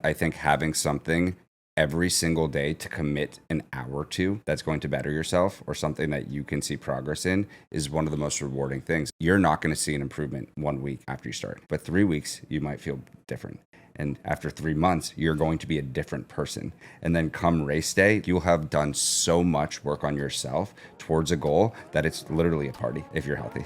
I think having something every single day to commit an hour to that's going to better yourself or something that you can see progress in is one of the most rewarding things. You're not going to see an improvement 1 week after you start, but 3 weeks, you might feel different. And after 3 months, you're going to be a different person. And then come race day, you'll have done so much work on yourself towards a goal that it's literally a party if you're healthy.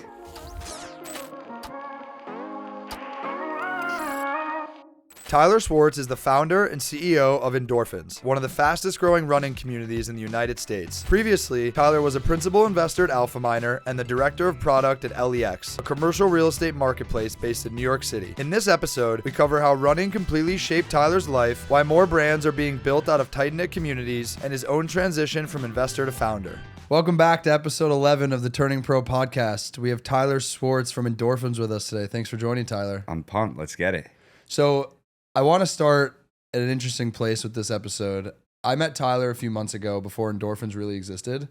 Tyler Swartz is the founder and CEO of Endorphins, one of the fastest growing running communities in the United States. Previously, Tyler was a principal investor at AlphaMiner and the director of product at LEX, a commercial real estate marketplace based in New York City. In this episode, we cover how running completely shaped Tyler's life, why more brands are being built out of tight-knit communities, and his own transition from investor to founder. Welcome back to episode 11 of the Turning Pro podcast. We have Tyler Swartz from Endorphins with us today. Thanks for joining, Tyler. I'm pumped. Let's get it. So I want to start at an interesting place with this episode. I met Tyler a few months ago before Endorphins really existed.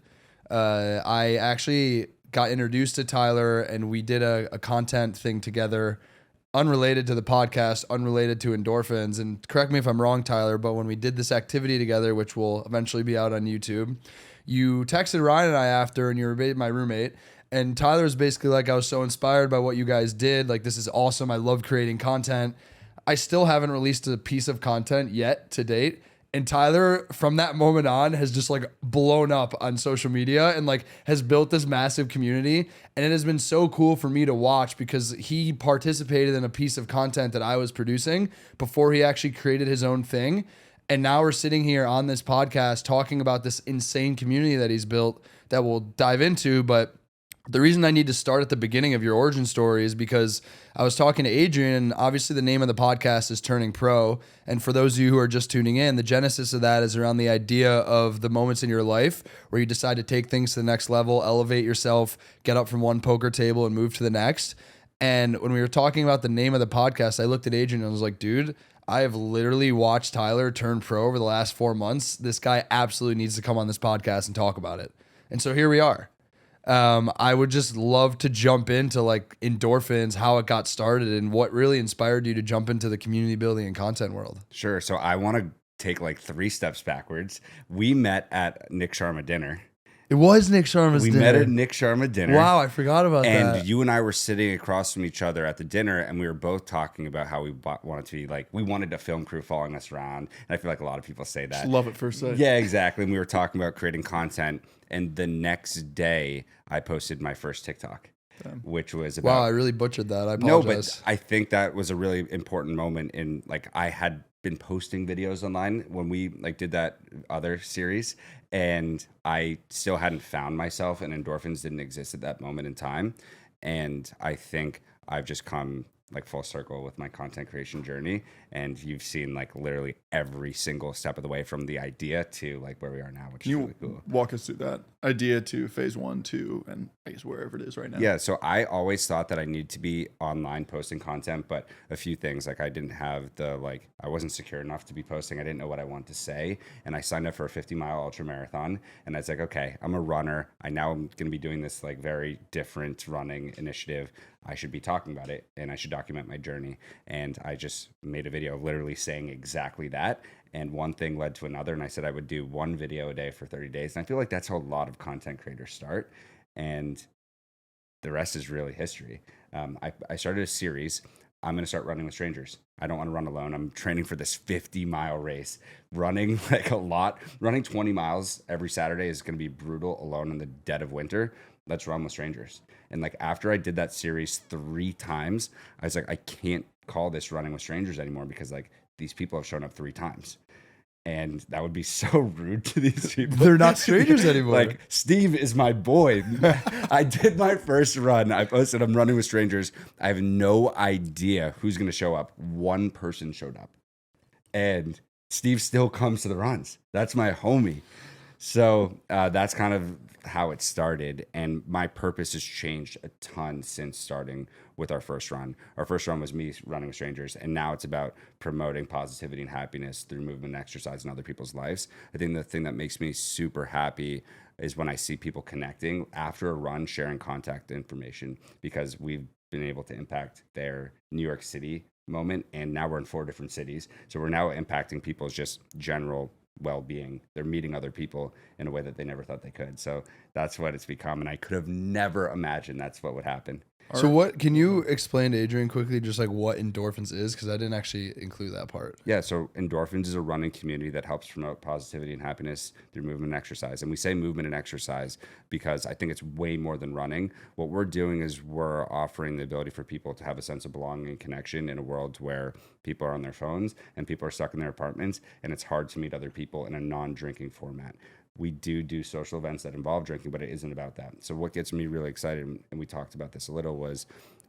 I actually got introduced to Tyler and we did a content thing together, unrelated to the podcast, unrelated to Endorphins. And correct me if I'm wrong, Tyler, but when we did this activity together, which will eventually be out on YouTube, you texted Ryan and I after, and you were my roommate. And Tyler was basically like, I was so inspired by what you guys did. Like, this is awesome. I love creating content. I still haven't released a piece of content yet to date. And Tyler, from that moment on, has just like blown up on social media and like has built this massive community. And it has been so cool for me to watch because he participated in a piece of content that I was producing before he actually created his own thing. And now we're sitting here on this podcast talking about this insane community that he's built that we'll dive into. But the reason I need to start at the beginning of your origin story is because I was talking to Adrian, and obviously the name of the podcast is Turning Pro. And for those of you who are just tuning in, the genesis of that is around the idea of the moments in your life where you decide to take things to the next level, elevate yourself, get up from one poker table and move to the next. And when we were talking about the name of the podcast, I looked at Adrian and I was like, dude, I have literally watched Tyler turn pro over the last 4 months. This guy absolutely needs to come on this podcast and talk about it. And so here we are. I would just love to jump into like Endorphins, how it got started and what really inspired you to jump into the community building and content world. Sure. So I want to take like 3 steps backwards. We met at Nick Sharma dinner. It was Nick Sharma's dinner. We met at Nick Sharma dinner. Wow, I forgot about that. And you and I were sitting across from each other at the dinner, and we were both talking about how we wanted to be like, we wanted a film crew following us around. And I feel like a lot of people say that. Just love at first sight. Yeah, exactly. And we were talking about creating content. And the next day, I posted my first TikTok, which was about... Wow, I really butchered that. I apologize. No, but I think that was a really important moment in, like, I had been posting videos online when we like did that other series, and I still hadn't found myself, and Endorphins didn't exist at that moment in time. And I think I've just come like full circle with my content creation journey, and you've seen like literally every single step of the way from the idea to like where we are now, which is really cool. Walk us through that idea to phase 1, 2, and I guess wherever it is right now. Yeah, so I always thought that I needed to be online posting content, but a few things, like I didn't have I wasn't secure enough to be posting. I didn't know what I wanted to say, and I signed up for a 50-mile ultra marathon, and I was like, okay, I'm a runner. I'm going to be doing this like very different running initiative. I should be talking about it, and I should document my journey. And I just made a video literally saying exactly that. And one thing led to another, and I said I would do 1 video a day for 30 days. And I feel like that's how a lot of content creators start. And the rest is really history. I started a series. I'm going to start running with strangers. I don't want to run alone. I'm training for this 50-mile race, running like a lot. Running 20 miles every Saturday is going to be brutal alone in the dead of winter. Let's run with strangers. And like after I did that series 3 times, I was like, I can't call this running with strangers anymore because like these people have shown up 3 times. And that would be so rude to these people. They're not strangers anymore. Like, Steve is my boy. I did my first run. I posted, I'm running with strangers. I have no idea who's going to show up. 1 person showed up. And Steve still comes to the runs. That's my homie. So that's kind of how it started. And my purpose has changed a ton since starting with our first run. Our first run was me running with strangers. And now it's about promoting positivity and happiness through movement and exercise in other people's lives. I think the thing that makes me super happy is when I see people connecting after a run, sharing contact information, because we've been able to impact their New York City moment, and now we're in 4 different cities. So we're now impacting people's just general well-being. They're meeting other people in a way that they never thought they could. So that's what it's become, and I could have never imagined that's what would happen. So what can you explain to Adrian quickly just like what Endorphins is, because I didn't actually include that part. Yeah, so Endorphins is a running community that helps promote positivity and happiness through movement and exercise. And we say movement and exercise because I think it's way more than running. What we're doing is we're offering the ability for people to have a sense of belonging and connection in a world where people are on their phones and people are stuck in their apartments, and it's hard to meet other people in a non-drinking format. We do social events that involve drinking, but it isn't about that. So what gets me really excited, and we talked about this a little, was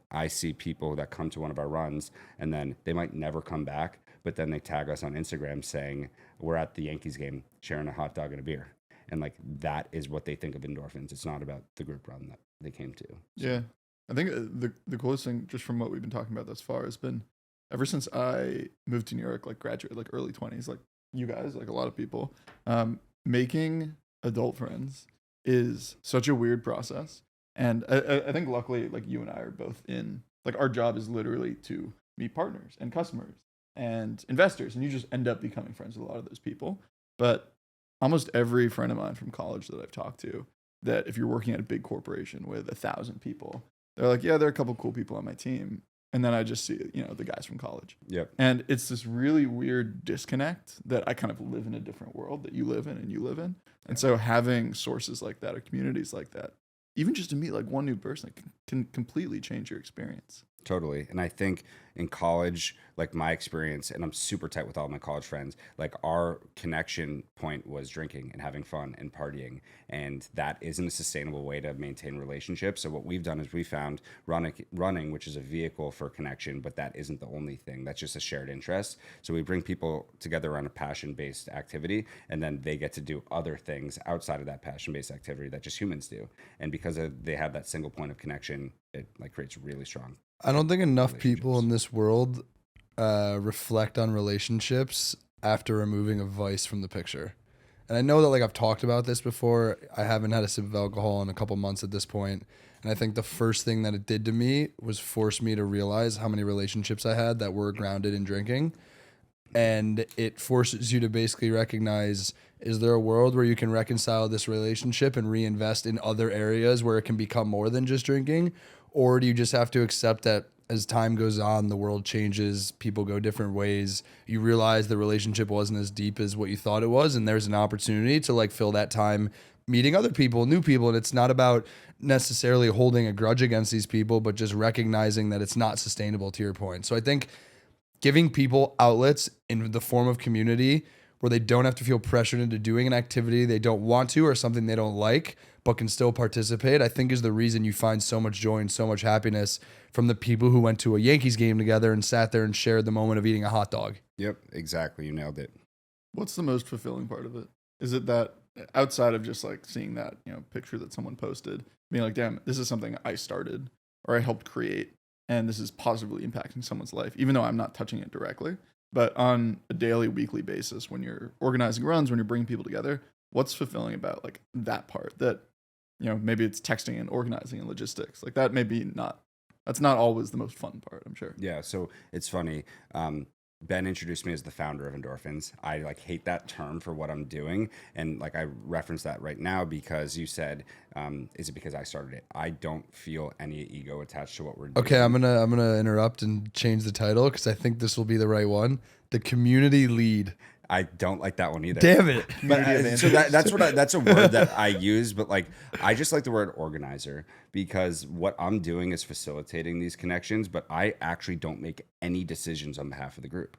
I see people that come to one of our runs and then they might never come back, but then they tag us on Instagram saying we're at the Yankees game sharing a hot dog and a beer. And like that is what they think of Endorphins. It's not about the group run that they came to. Yeah. I think the coolest thing just from what we've been talking about thus far has been ever since I moved to New York, like graduate, like early 20s, like you guys, like a lot of people, making adult friends is such a weird process. And I think luckily, like you and I are both in, like our job is literally to meet partners and customers and investors. And you just end up becoming friends with a lot of those people. But almost every friend of mine from college that I've talked to, that if you're working at a big corporation with 1,000 people, they're like, yeah, there are a couple cool people on my team. And then I just see, the guys from college. Yep. And it's this really weird disconnect that I kind of live in a different world that you live in and you live in. And so having sources like that or communities like that, even just to meet like one new person, can completely change your experience. Totally. And I think in college, like my experience, and I'm super tight with all my college friends, like our connection point was drinking and having fun and partying. And that isn't a sustainable way to maintain relationships. So what we've done is we found running, which is a vehicle for connection, but that isn't the only thing. That's just a shared interest. So we bring people together around a passion-based activity, and then they get to do other things outside of that passion-based activity that just humans do. And because they have that single point of connection, it like creates really strong. I don't think enough people in this world reflect on relationships after removing a vice from the picture. And I know that like I've talked about this before. I haven't had a sip of alcohol in a couple months at this point. And I think the first thing that it did to me was force me to realize how many relationships I had that were grounded in drinking. And it forces you to basically recognize, is there a world where you can reconcile this relationship and reinvest in other areas where it can become more than just drinking? Or do you just have to accept that as time goes on, the world changes, people go different ways, you realize the relationship wasn't as deep as what you thought it was, and there's an opportunity to like fill that time meeting other people, new people, and it's not about necessarily holding a grudge against these people, but just recognizing that it's not sustainable, to your point. So I think giving people outlets in the form of community where they don't have to feel pressured into doing an activity they don't want to or something they don't like, but can still participate, I think is the reason you find so much joy and so much happiness from the people who went to a Yankees game together and sat there and shared the moment of eating a hot dog. Yep, exactly. You nailed it. What's the most fulfilling part of it? Is it that outside of just like seeing that, picture that someone posted, being like, damn, this is something I started or I helped create, and this is positively impacting someone's life, even though I'm not touching it directly. But on a daily, weekly basis, when you're organizing runs, when you're bringing people together, what's fulfilling about like that part that, maybe it's texting and organizing and logistics like that. That's not always the most fun part, I'm sure. Yeah. So it's funny. Ben introduced me as the founder of Endorphins. I like hate that term for what I'm doing. And like I reference that right now because you said, is it because I started it? I don't feel any ego attached to what we're doing. Okay, I'm gonna interrupt and change the title because I think this will be the right one. The community lead. I don't like that one either. Damn it. But so that's a word that I use, but like I just like the word organizer because what I'm doing is facilitating these connections, but I actually don't make any decisions on behalf of the group.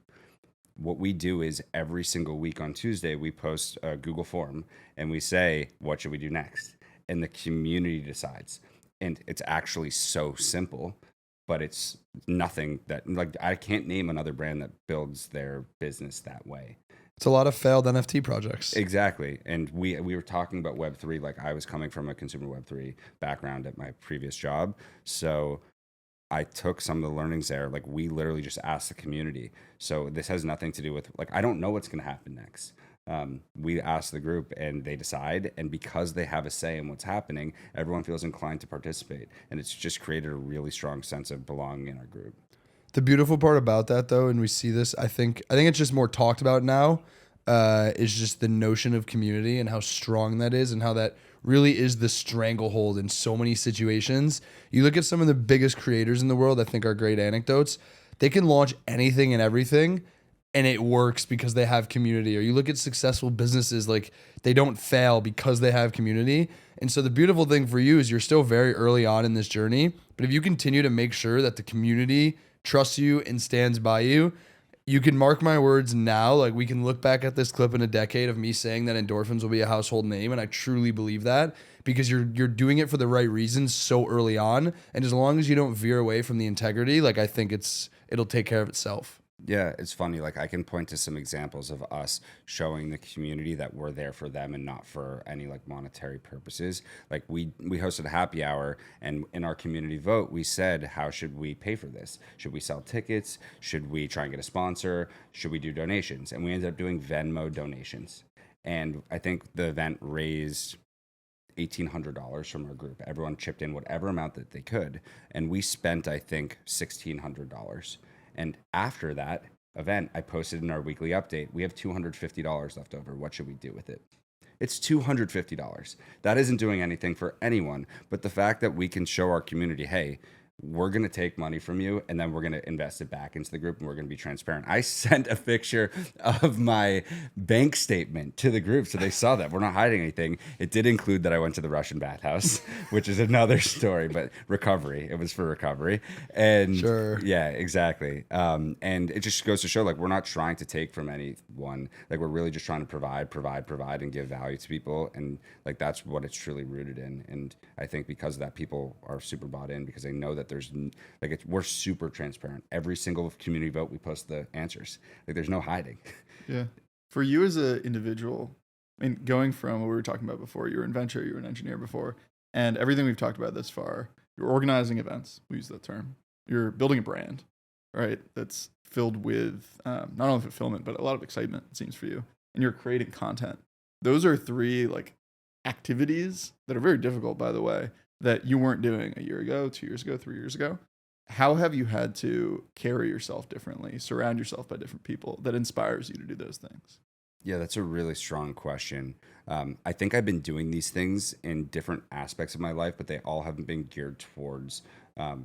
What we do is every single week on Tuesday, we post a Google form and we say, what should we do next? And the community decides. And it's actually so simple, but it's nothing that like I can't name another brand that builds their business that way. It's a lot of failed NFT projects. Exactly. And we were talking about Web3, like I was coming from a consumer Web3 background at my previous job. So I took some of the learnings there. Like we literally just asked the community. So this has nothing to do with like, I don't know what's going to happen next. We ask the group and they decide. And because they have a say in what's happening, everyone feels inclined to participate. And it's just created a really strong sense of belonging in our group. The beautiful part about that, though, and we see this, I think it's just more talked about now, is just the notion of community and how strong that is, and how that really is the stranglehold in so many situations. You look at some of the biggest creators in the world, I think are great anecdotes. They can launch anything and everything, and it works because they have community. Or you look at successful businesses, like they don't fail because they have community. And so the beautiful thing for you is you're still very early on in this journey, but if you continue to make sure that the community trusts you and stands by you, you can mark my words now. Like, we can look back at this clip in a decade of me saying that Endorphins will be a household name, and I truly believe that, because you're doing it for the right reasons so early on. And as long as you don't veer away from the integrity, like, I think it'll take care of itself. Yeah, it's funny. Like, I can point to some examples of us showing the community that we're there for them and not for any like monetary purposes. Like, we hosted a happy hour, and in our community vote, we said, how should we pay for this? Should we sell tickets? Should we try and get a sponsor? Should we do donations? And we ended up doing Venmo donations. And I think the event raised $1,800 from our group. Everyone chipped in whatever amount that they could, and we spent, I think, $1,600. And after that event, I posted in our weekly update, we have $250 left over. What should we do with it? It's $250. That isn't doing anything for anyone, but the fact that we can show our community, hey, we're going to take money from you, and then we're going to invest it back into the group, and we're going to be transparent. I sent a picture of my bank statement to the group, so they saw that. We're not hiding anything. It did include that I went to the Russian bathhouse, which is another story, but recovery. It was for recovery. And Sure. yeah, exactly. And it just goes to show, like, we're not trying to take from anyone. Like, we're really just trying to provide, and give value to people. And like, that's what it's truly rooted in. And I think because of that, people are super bought in, because they know that we're super transparent. Every single community vote, we post the answers. Like, there's no hiding. Yeah. For you as an individual, I mean, going from what we were talking about before, you were an inventor, you were an engineer before, and everything we've talked about this far, you're organizing events. We use that term. You're building a brand, right? That's filled with not only fulfillment, but a lot of excitement, it seems, for you. And you're creating content. Those are three like activities that are very difficult, by the way, that you weren't doing a year ago, 2 years ago, 3 years ago. How have you had to carry yourself differently, surround yourself by different people that inspires you to do those things? Yeah, that's a really strong question. I think I've been doing these things in different aspects of my life, but they all haven't been geared towards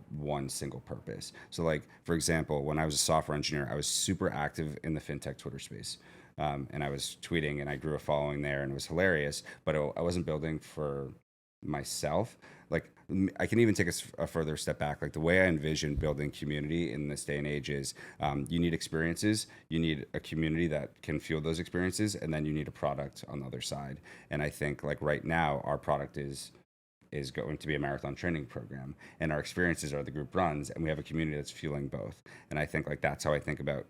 one single purpose. So, like, for example, when I was a software engineer, I was super active in the fintech Twitter space. And I was tweeting, and I grew a following there, and it was hilarious, but I wasn't building for myself. Like, I can even take a further step back. Like, the way I envision building community in this day and age is you need experiences, you need a community that can fuel those experiences, and then you need a product on the other side. And I think, like, right now, our product is going to be a marathon training program, and our experiences are the group runs, and we have a community that's fueling both. And I think, like, that's how I think about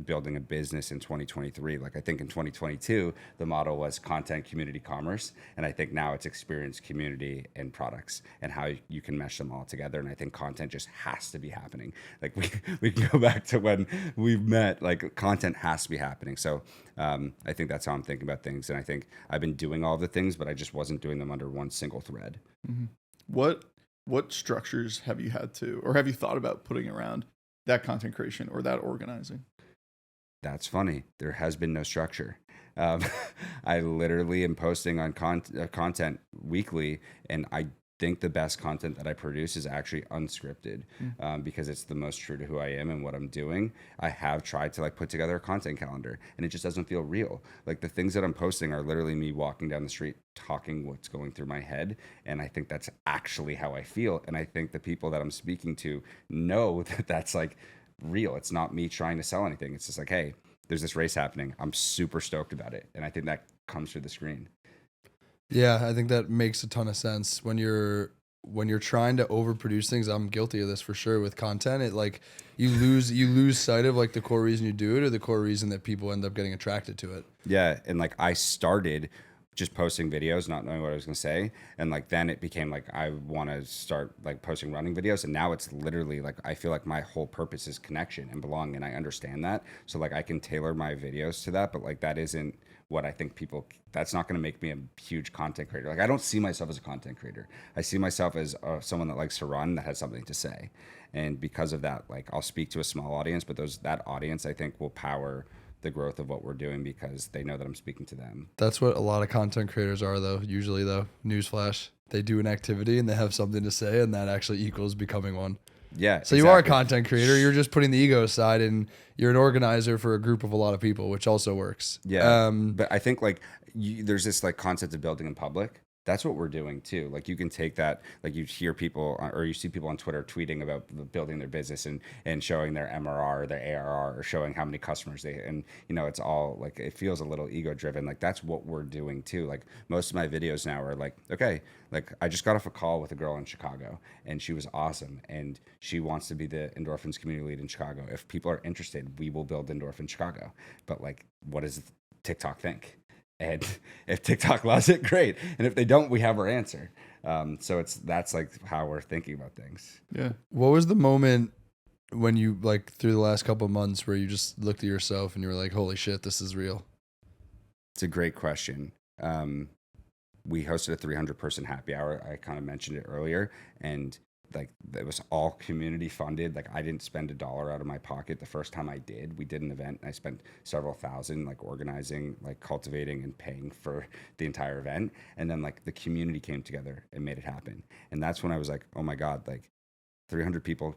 building a business in 2023. Like, I think in 2022, the model was content, community, commerce. And I think now it's experience, community, and products, and how you can mesh them all together. And I think content just has to be happening. Like, we can go back to when we met, like, content has to be happening. So I think that's how I'm thinking about things. And I think I've been doing all the things, but I just wasn't doing them under one single thread. Mm-hmm. What structures have you had to, or have you thought about putting around that content creation or that organizing? That's funny. There has been no structure. I literally am posting on content weekly, and I think the best content that I produce is actually unscripted, because it's the most true to who I am and what I'm doing. I have tried to, like, put together a content calendar, and it just doesn't feel real. Like, the things that I'm posting are literally me walking down the street talking what's going through my head, and I think that's actually how I feel. And I think the people that I'm speaking to know that that's, like, real. It's not me trying to sell anything. It's just like, hey, there's this race happening. I'm super stoked about it. And I think that comes through the screen. Yeah, I think that makes a ton of sense. When you're trying to overproduce things, I'm guilty of this for sure with content. It, like, you lose sight of, like, the core reason you do it, or the core reason that people end up getting attracted to it. Yeah. And, like, I started just posting videos, not knowing what I was gonna say, and like then it became like I want to start like posting running videos, and now it's literally like I feel like my whole purpose is connection and belonging, and I understand that, so like I can tailor my videos to that, but like that isn't what I think people. That's not gonna make me a huge content creator. Like I don't see myself as a content creator. I see myself as someone that likes to run, that has something to say, and because of that, like I'll speak to a small audience, but that audience I think will power the growth of what we're doing because they know that I'm speaking to them. That's what a lot of content creators are, though. Usually, though, newsflash, they do an activity and they have something to say, and that actually equals becoming one. Yeah. So you are a content creator. You're just putting the ego aside, and you're an organizer for a group of a lot of people, which also works. Yeah. But I think like there's this like concept of building in public. That's what we're doing too. Like you can take that, like you hear people or you see people on Twitter tweeting about building their business and showing their MRR or their ARR or showing how many customers and it's all like, it feels a little ego driven. Like that's what we're doing too. Like most of my videos now are like, okay, like I just got off a call with a girl in Chicago and she was awesome. And she wants to be the Endorphins community lead in Chicago. If people are interested, we will build Endorphin Chicago. But like, what does TikTok think? And if TikTok loves it, great. And if they don't, we have our answer. So that's like how we're thinking about things. Yeah. What was the moment when you, like, through the last couple of months where you just looked at yourself and you were like, holy shit, this is real? It's a great question. We hosted a 300-person happy hour. I kind of mentioned it earlier. And like it was all community funded. Like I didn't spend $1 out of my pocket the first time I did. We did an event and I spent several thousand like organizing, like cultivating and paying for the entire event. And then like the community came together and made it happen. And that's when I was like, oh my God, like 300 people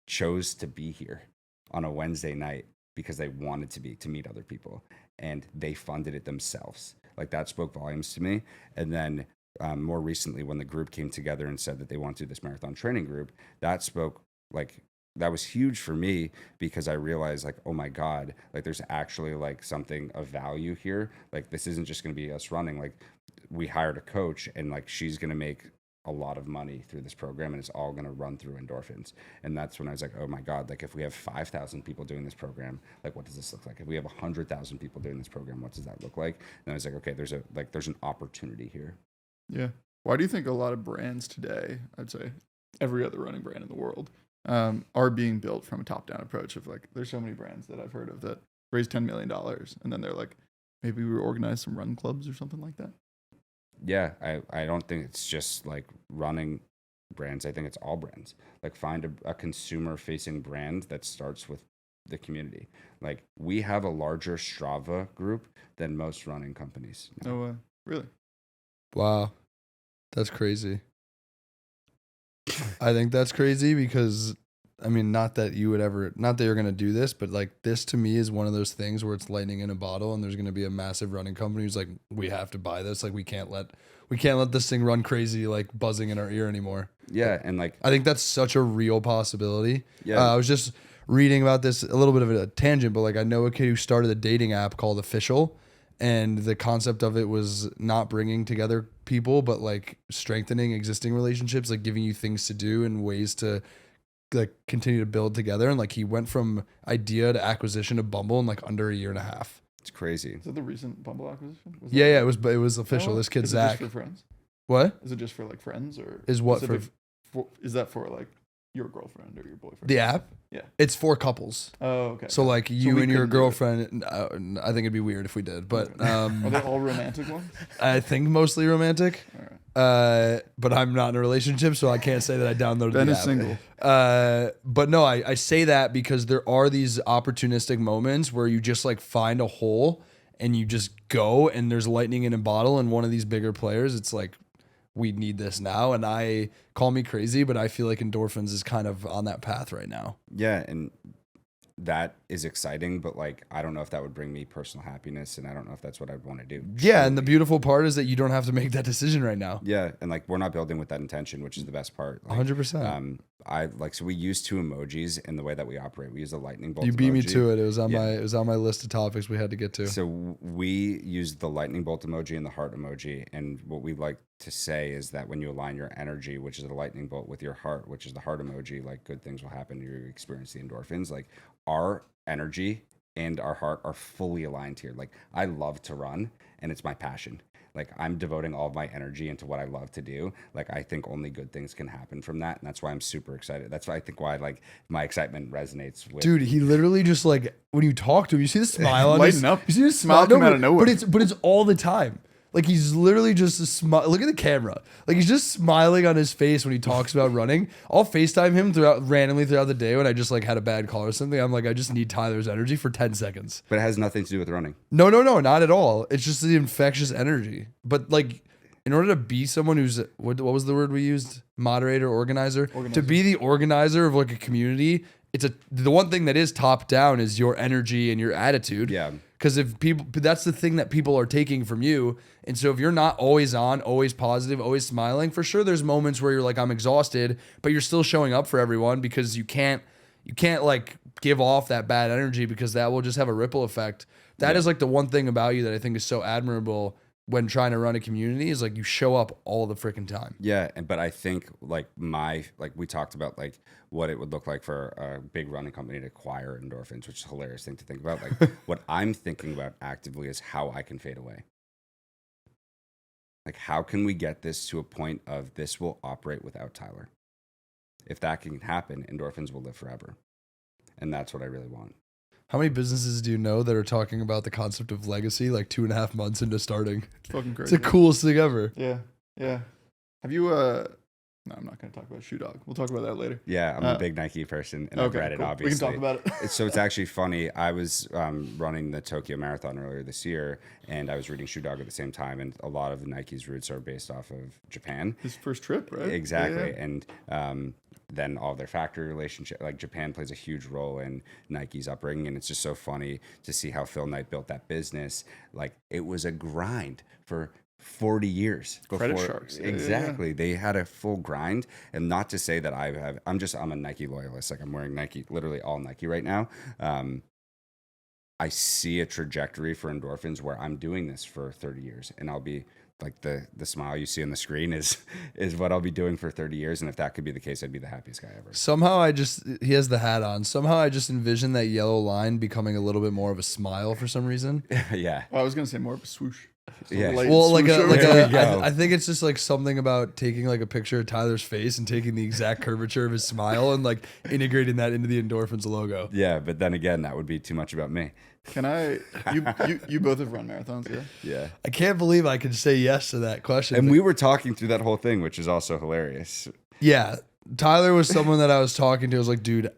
chose to be here on a Wednesday night because they wanted to meet other people, and they funded it themselves. Like that spoke volumes to me. And then more recently, when the group came together and said that they want to do this marathon training group, that was huge for me because I realized like, oh my God, like there's actually like something of value here. Like this isn't just going to be us running. Like we hired a coach and like she's going to make a lot of money through this program and it's all going to run through Endorphins. And that's when I was like, oh my God, like if we have 5,000 people doing this program, like what does this look like? If we have 100,000 people doing this program, what does that look like? And I was like, okay, there's an opportunity here. Yeah. Why do you think a lot of brands today, I'd say every other running brand in the world, are being built from a top-down approach of like, there's so many brands that I've heard of that raise $10 million and then they're like, maybe we organize some run clubs or something like that? Yeah, I don't think it's just like running brands. I think it's all brands. Like find a consumer-facing brand that starts with the community. Like we have a larger Strava group than most running companies. Oh, really? Wow. That's crazy. I think that's crazy because, I mean, not that you're going to do this, but like this to me is one of those things where it's lightning in a bottle and there's going to be a massive running company who's like, we have to buy this. Like we can't let this thing run crazy, like buzzing in our ear anymore. Yeah. And like, I think that's such a real possibility. Yeah. I was just reading about this, a little bit of a tangent, but like I know a kid who started a dating app called Official. And the concept of it was not bringing together people, but like strengthening existing relationships, like giving you things to do and ways to like continue to build together. And like he went from idea to acquisition of Bumble in like under a year and a half. it's crazy. Is that the recent Bumble acquisition? Yeah, it was official. This kid is Zach. It just for friends? What? Is it just for like friends or Is what is that for like your girlfriend or your boyfriend? the app? Yeah. It's for couples. Oh, okay. So like you we and your couldn't do it. girlfriend. I think it'd be weird if we did, but Are they all romantic ones? I think mostly romantic. All right. But I'm not in a relationship, so I can't say that I downloaded Ben the is app. single. But no, I say that because there are these opportunistic moments where you just like find a hole and you just go and there's lightning in a bottle and one of these bigger players, it's like, we need this now. And I call me crazy, but I feel like Endorphins is kind of on that path right now. Yeah. And that is exciting, but like, I don't know if that would bring me personal happiness. And I don't know if that's what I'd want to do. Yeah. And the beautiful part is that you don't have to make that decision right now. Yeah. And like, we're not building with that intention, which is the best part. Like, 100%. So we use two emojis in the way that we operate. We use a lightning bolt. You beat me emoji. to it. It was on my list of topics we had to get to. So we use the lightning bolt emoji and the heart emoji. And what we like to say is that when you align your energy, which is the lightning bolt, with your heart, which is the heart emoji, like good things will happen. You experience the endorphins. Like our energy and our heart are fully aligned here. Like I love to run and it's my passion. Like I'm devoting all of my energy into what I love to do. Like I think only good things can happen from that. And that's why I'm super excited. That's why I think why like my excitement resonates with. Dude, he literally just like when you talk to him, you see the smile on his Lighten up. You see the Smile smile come out of nowhere. But it's all the time. Like he's literally just a smile. Look at the camera. Like he's just smiling on his face when he talks about running. I'll FaceTime him randomly throughout the day when I just like had a bad call or something. I'm like, I just need Tyler's energy for 10 seconds. But it has nothing to do with running. No, not at all. It's just the infectious energy. But like, in order to be someone who's what was the word we used? Moderator, organizer. To be the organizer of like a community, the one thing that is top down is your energy and your attitude. Yeah. Because if people, that's the thing that people are taking from you. And so if you're not always on, always positive, always smiling, for sure there's moments where you're like, I'm exhausted, but you're still showing up for everyone because you can't like give off that bad energy because that will just have a ripple effect. That is like the one thing about you that I think is so admirable when trying to run a community is like you show up all the freaking time. Yeah, but I think like we talked about like what it would look like for a big running company to acquire Endorphins, which is a hilarious thing to think about. Like what I'm thinking about actively is how I can fade away. Like how can we get this to a point of this will operate without Tyler? If that can happen, Endorphins will live forever. And that's what I really want. How many businesses do you know that are talking about the concept of legacy like 2.5 months into starting? It's fucking It's crazy. the coolest thing ever. Yeah. Have you no, I'm not going to talk about Shoe Dog. We'll talk about that later. Yeah, I'm a big Nike person, and I've read it, cool. obviously. We can talk about it. So it's actually funny. I was running the Tokyo Marathon earlier this year, and I was reading Shoe Dog at the same time, and a lot of Nike's roots are based off of Japan. His first trip, right? Exactly. Yeah. And then all their factory relationship, like Japan plays a huge role in Nike's upbringing, and it's just so funny to see how Phil Knight built that business. Like, it was a grind for 40 years before. Credit sharks. Yeah, exactly. They had a full grind. And not to say that I'm a Nike loyalist. Like I'm wearing Nike, literally all Nike right now. I see a trajectory for Endorphins where I'm doing this for 30 years and I'll be like the smile you see on the screen is what I'll be doing for 30 years. And if that could be the case, I'd be the happiest guy ever. Somehow he has the hat on. Somehow I just envision that yellow line becoming a little bit more of a smile for some reason. Yeah. Oh, I was going to say more of a swoosh. Yeah. Well, go. I think it's just like something about taking like a picture of Tyler's face and taking the exact curvature of his smile and like integrating that into the Endorphins logo. Yeah, but then again, that would be too much about me. Can I? You both have run marathons, yeah? Yeah. I can't believe I could say yes to that question. And we were talking through that whole thing, which is also hilarious. Yeah, Tyler was someone that I was talking to. I was like, dude,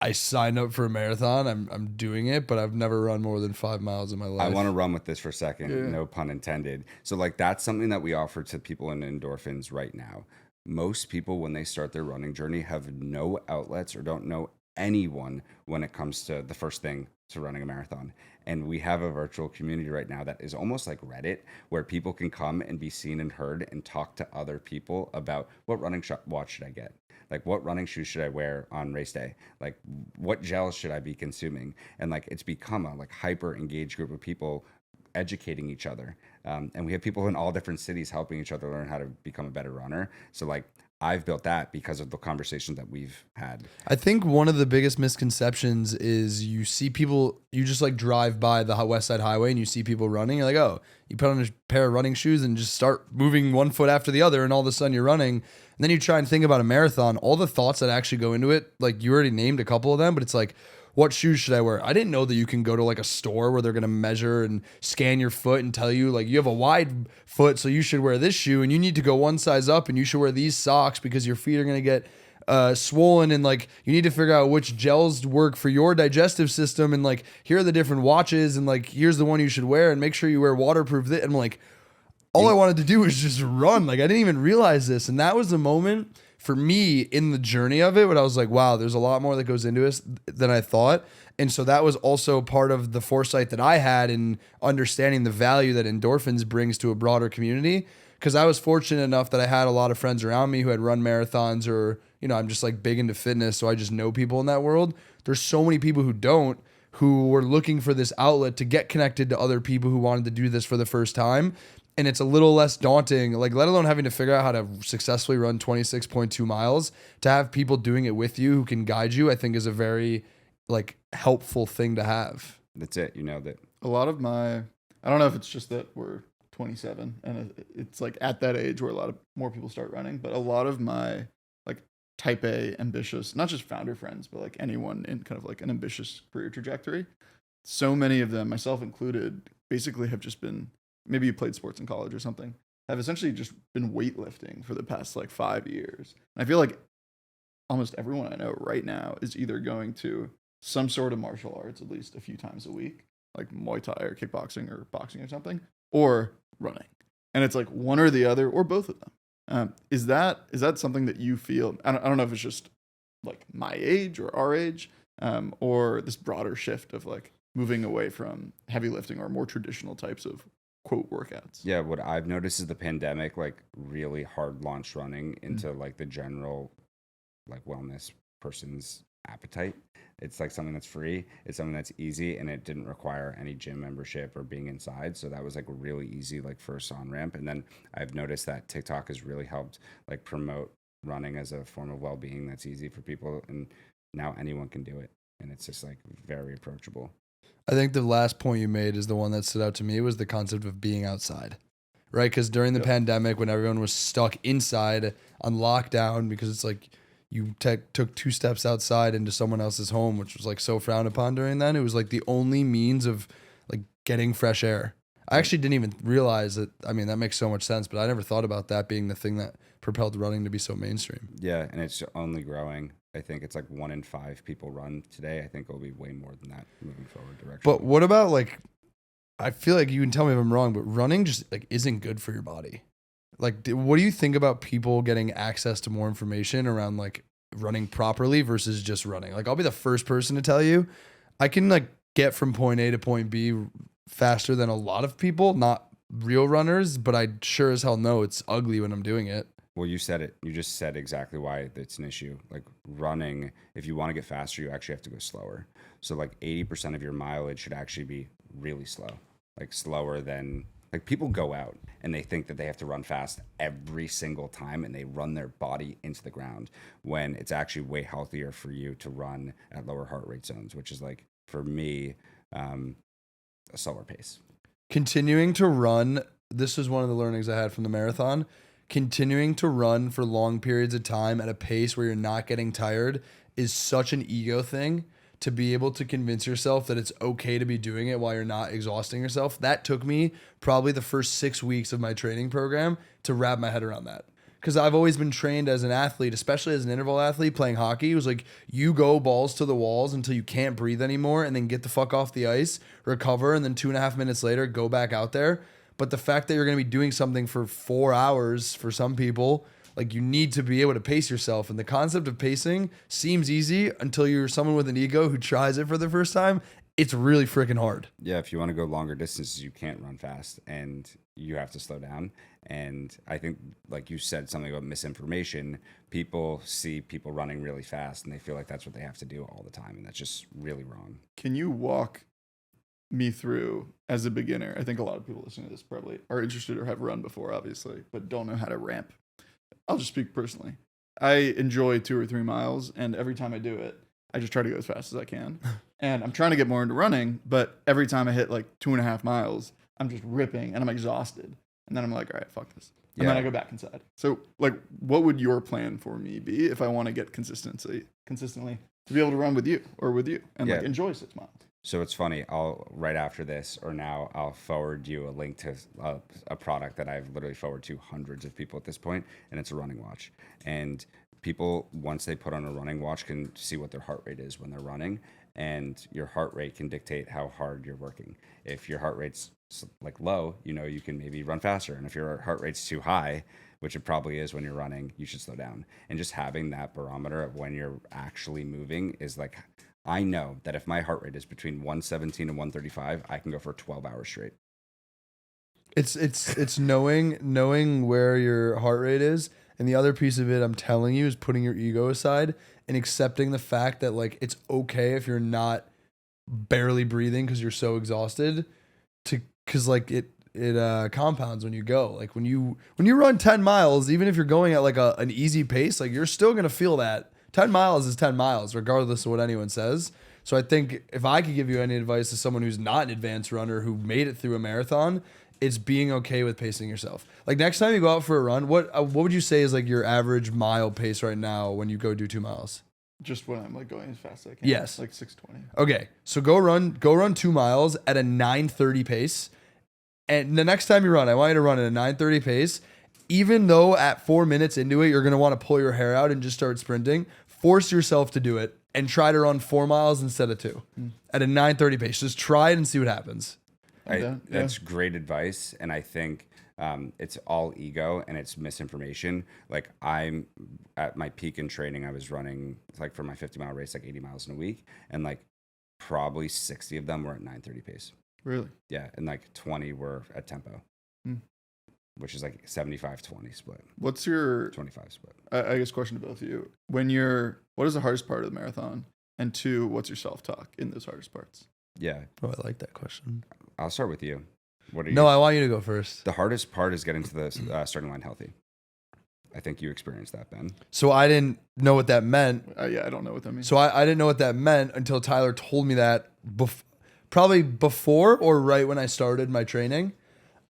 I signed up for a marathon. I'm doing it, but I've never run more than 5 miles in my life. I want to run with this for a second, Yeah. no pun intended. So like that's something that we offer to people in Endorphins right now. Most people, when they start their running journey, have no outlets or don't know anyone when it comes to the first thing to running a marathon. And we have a virtual community right now that is almost like Reddit, where people can come and be seen and heard and talk to other people about what running watch should I get? Like what running shoes should I wear on race day? Like what gels should I be consuming? And like it's become a like hyper engaged group of people educating each other. And we have people in all different cities helping each other learn how to become a better runner. So like I've built that because of the conversations that we've had. I think one of the biggest misconceptions is you see people, you just like drive by the West Side Highway and you see people running. You're like, oh, you put on a pair of running shoes and just start moving one foot after the other, and all of a sudden you're running. And then you try and think about a marathon, all the thoughts that actually go into it. Like you already named a couple of them, but it's like, what shoes should I wear? I didn't know that you can go to like a store where they're going to measure and scan your foot and tell you like you have a wide foot, so you should wear this shoe, and you need to go one size up and you should wear these socks because your feet are going to get swollen, and like you need to figure out which gels work for your digestive system, and like here are the different watches, and like here's the one you should wear, and make sure you wear waterproof. And I'm like, all I wanted to do was just run. Like I didn't even realize this. And that was the moment for me in the journey of it, when I was like, wow, there's a lot more that goes into this than I thought. And so that was also part of the foresight that I had in understanding the value that Endorphins brings to a broader community. Because I was fortunate enough that I had a lot of friends around me who had run marathons, or, you know, I'm just like big into fitness, so I just know people in that world. There's so many people who don't, who were looking for this outlet to get connected to other people who wanted to do this for the first time. And it's a little less daunting, like let alone having to figure out how to successfully run 26.2 miles, to have people doing it with you who can guide you, I think is a very like helpful thing to have. that's it. You know that. A lot of my, I don't know if it's just that we're 27 and it's like at that age where a lot of more people start running, but a lot of my like type A ambitious, not just founder friends, but like anyone in kind of like an ambitious career trajectory, so many of them, myself included, basically have just been, maybe you played sports in college or something, have essentially just been weightlifting for the past like 5 years. And I feel like almost everyone I know right now is either going to some sort of martial arts at least a few times a week, like Muay Thai or kickboxing or boxing or something, or running. And it's like one or the other or both of them. Is that something that you feel? I don't know if it's just like my age or our age, or this broader shift of like moving away from heavy lifting or more traditional types of quote workouts. Yeah, what I've noticed is the pandemic like really hard launched running into like the general like wellness person's appetite. It's like something that's free, it's something that's easy, and it didn't require any gym membership or being inside. So that was like really easy, like first on ramp. And then I've noticed that TikTok has really helped like promote running as a form of well-being that's easy for people, and now anyone can do it, and it's just like very approachable. I think the last point you made is the one that stood out to me, was the concept of being outside, right? Because during the pandemic, when everyone was stuck inside on lockdown, because it's like you took 2 steps outside into someone else's home, which was like so frowned upon during then. It was like the only means of like getting fresh air. I actually didn't even realize that. I mean, that makes so much sense, but I never thought about that being the thing that propelled running to be so mainstream. Yeah, and it's only growing. I think it's like 1 in 5 people run today. I think it'll be way more than that moving forward direction. But what about like, I feel like you can tell me if I'm wrong, but running just like isn't good for your body. Like, what do you think about people getting access to more information around like running properly versus just running? Like, I'll be the first person to tell you, I can like get from point A to point B faster than a lot of people, not real runners, but I sure as hell know it's ugly when I'm doing it. Well, you said it. You just said exactly why it's an issue. Like running, if you want to get faster, you actually have to go slower. So like 80% of your mileage should actually be really slow, like slower than, like people go out and they think that they have to run fast every single time, and they run their body into the ground, when it's actually way healthier for you to run at lower heart rate zones, which is like, for me, a slower pace. Continuing to run, this was one of the learnings I had from the marathon. Continuing to run for long periods of time at a pace where you're not getting tired is such an ego thing. To be able to convince yourself that it's okay to be doing it while you're not exhausting yourself. That took me probably the first 6 weeks of my training program to wrap my head around that. Because I've always been trained as an athlete, especially as an interval athlete playing hockey. It was like, you go balls to the walls until you can't breathe anymore, and then get the fuck off the ice, recover, and then 2.5 minutes later, go back out there. But the fact that you're going to be doing something for 4 hours for some people, like, you need to be able to pace yourself. And the concept of pacing seems easy until you're someone with an ego who tries it for the first time. It's really freaking hard. Yeah, if you want to go longer distances, you can't run fast, and you have to slow down. And I think, like you said, something about misinformation. People see people running really fast, and they feel like that's what they have to do all the time, and that's just really wrong. Can you walk me through, as a beginner? I think a lot of people listening to this probably are interested or have run before, obviously, but don't know how to ramp. I'll just speak personally. I enjoy 2 or 3 miles, and every time I do it, I just try to go as fast as I can. And I'm trying to get more into running, but every time I hit like 2.5 miles, I'm just ripping and I'm exhausted. And then I'm like, all right, fuck this. And then I go back inside. So like, what would your plan for me be if I want to get consistently to be able to run with you and like enjoy 6 miles? So it's funny, right after this or now, I'll forward you a link to a product that I've literally forwarded to hundreds of people at this point, and it's a running watch. And people, once they put on a running watch, can see what their heart rate is when they're running, and your heart rate can dictate how hard you're working. If your heart rate's like low, you can maybe run faster, and if your heart rate's too high, which it probably is when you're running, you should slow down. And just having that barometer of when you're actually moving is like, I know that if my heart rate is between 117 and 135, I can go for 12 hours straight. It's knowing where your heart rate is. And the other piece of it, I'm telling you, is putting your ego aside and accepting the fact that like, it's okay if you're not barely breathing because you're so exhausted, because like it compounds when you go. Like when you run 10 miles, even if you're going at like an easy pace, like you're still going to feel that. 10 miles is 10 miles, regardless of what anyone says. So I think if I could give you any advice to someone who's not an advanced runner who made it through a marathon, it's being okay with pacing yourself. Like next time you go out for a run, what would you say is like your average mile pace right now when you go do 2 miles? Just when I'm like going as fast as I can. Yes. Like 6:20. Okay, so go run 2 miles at a 9:30 pace, and the next time you run, I want you to run at a 9:30 pace. Even though at 4 minutes into it, you're gonna want to pull your hair out and just start sprinting, force yourself to do it and try to run 4 miles instead of 2 at a 9:30 pace. Just try it and see what happens. That's great advice, and I think it's all ego and it's misinformation. Like I'm at my peak in training, I was running like for my 50-mile race like 80 miles in a week, and like probably 60 of them were at 9:30 pace. Really? Yeah, and like 20 were at tempo, which is like 75-20 split. What's your 25 split? I guess question to both of you. What is the hardest part of the marathon? And 2, what's your self-talk in those hardest parts? Yeah. Oh, I like that question. I'll start with you. What are you? No, I want you to go first. The hardest part is getting to the starting line healthy. I think you experienced that, Ben. So I didn't know what that meant. Yeah, I don't know what that means. So I didn't know what that meant until Tyler told me that probably before or right when I started my training.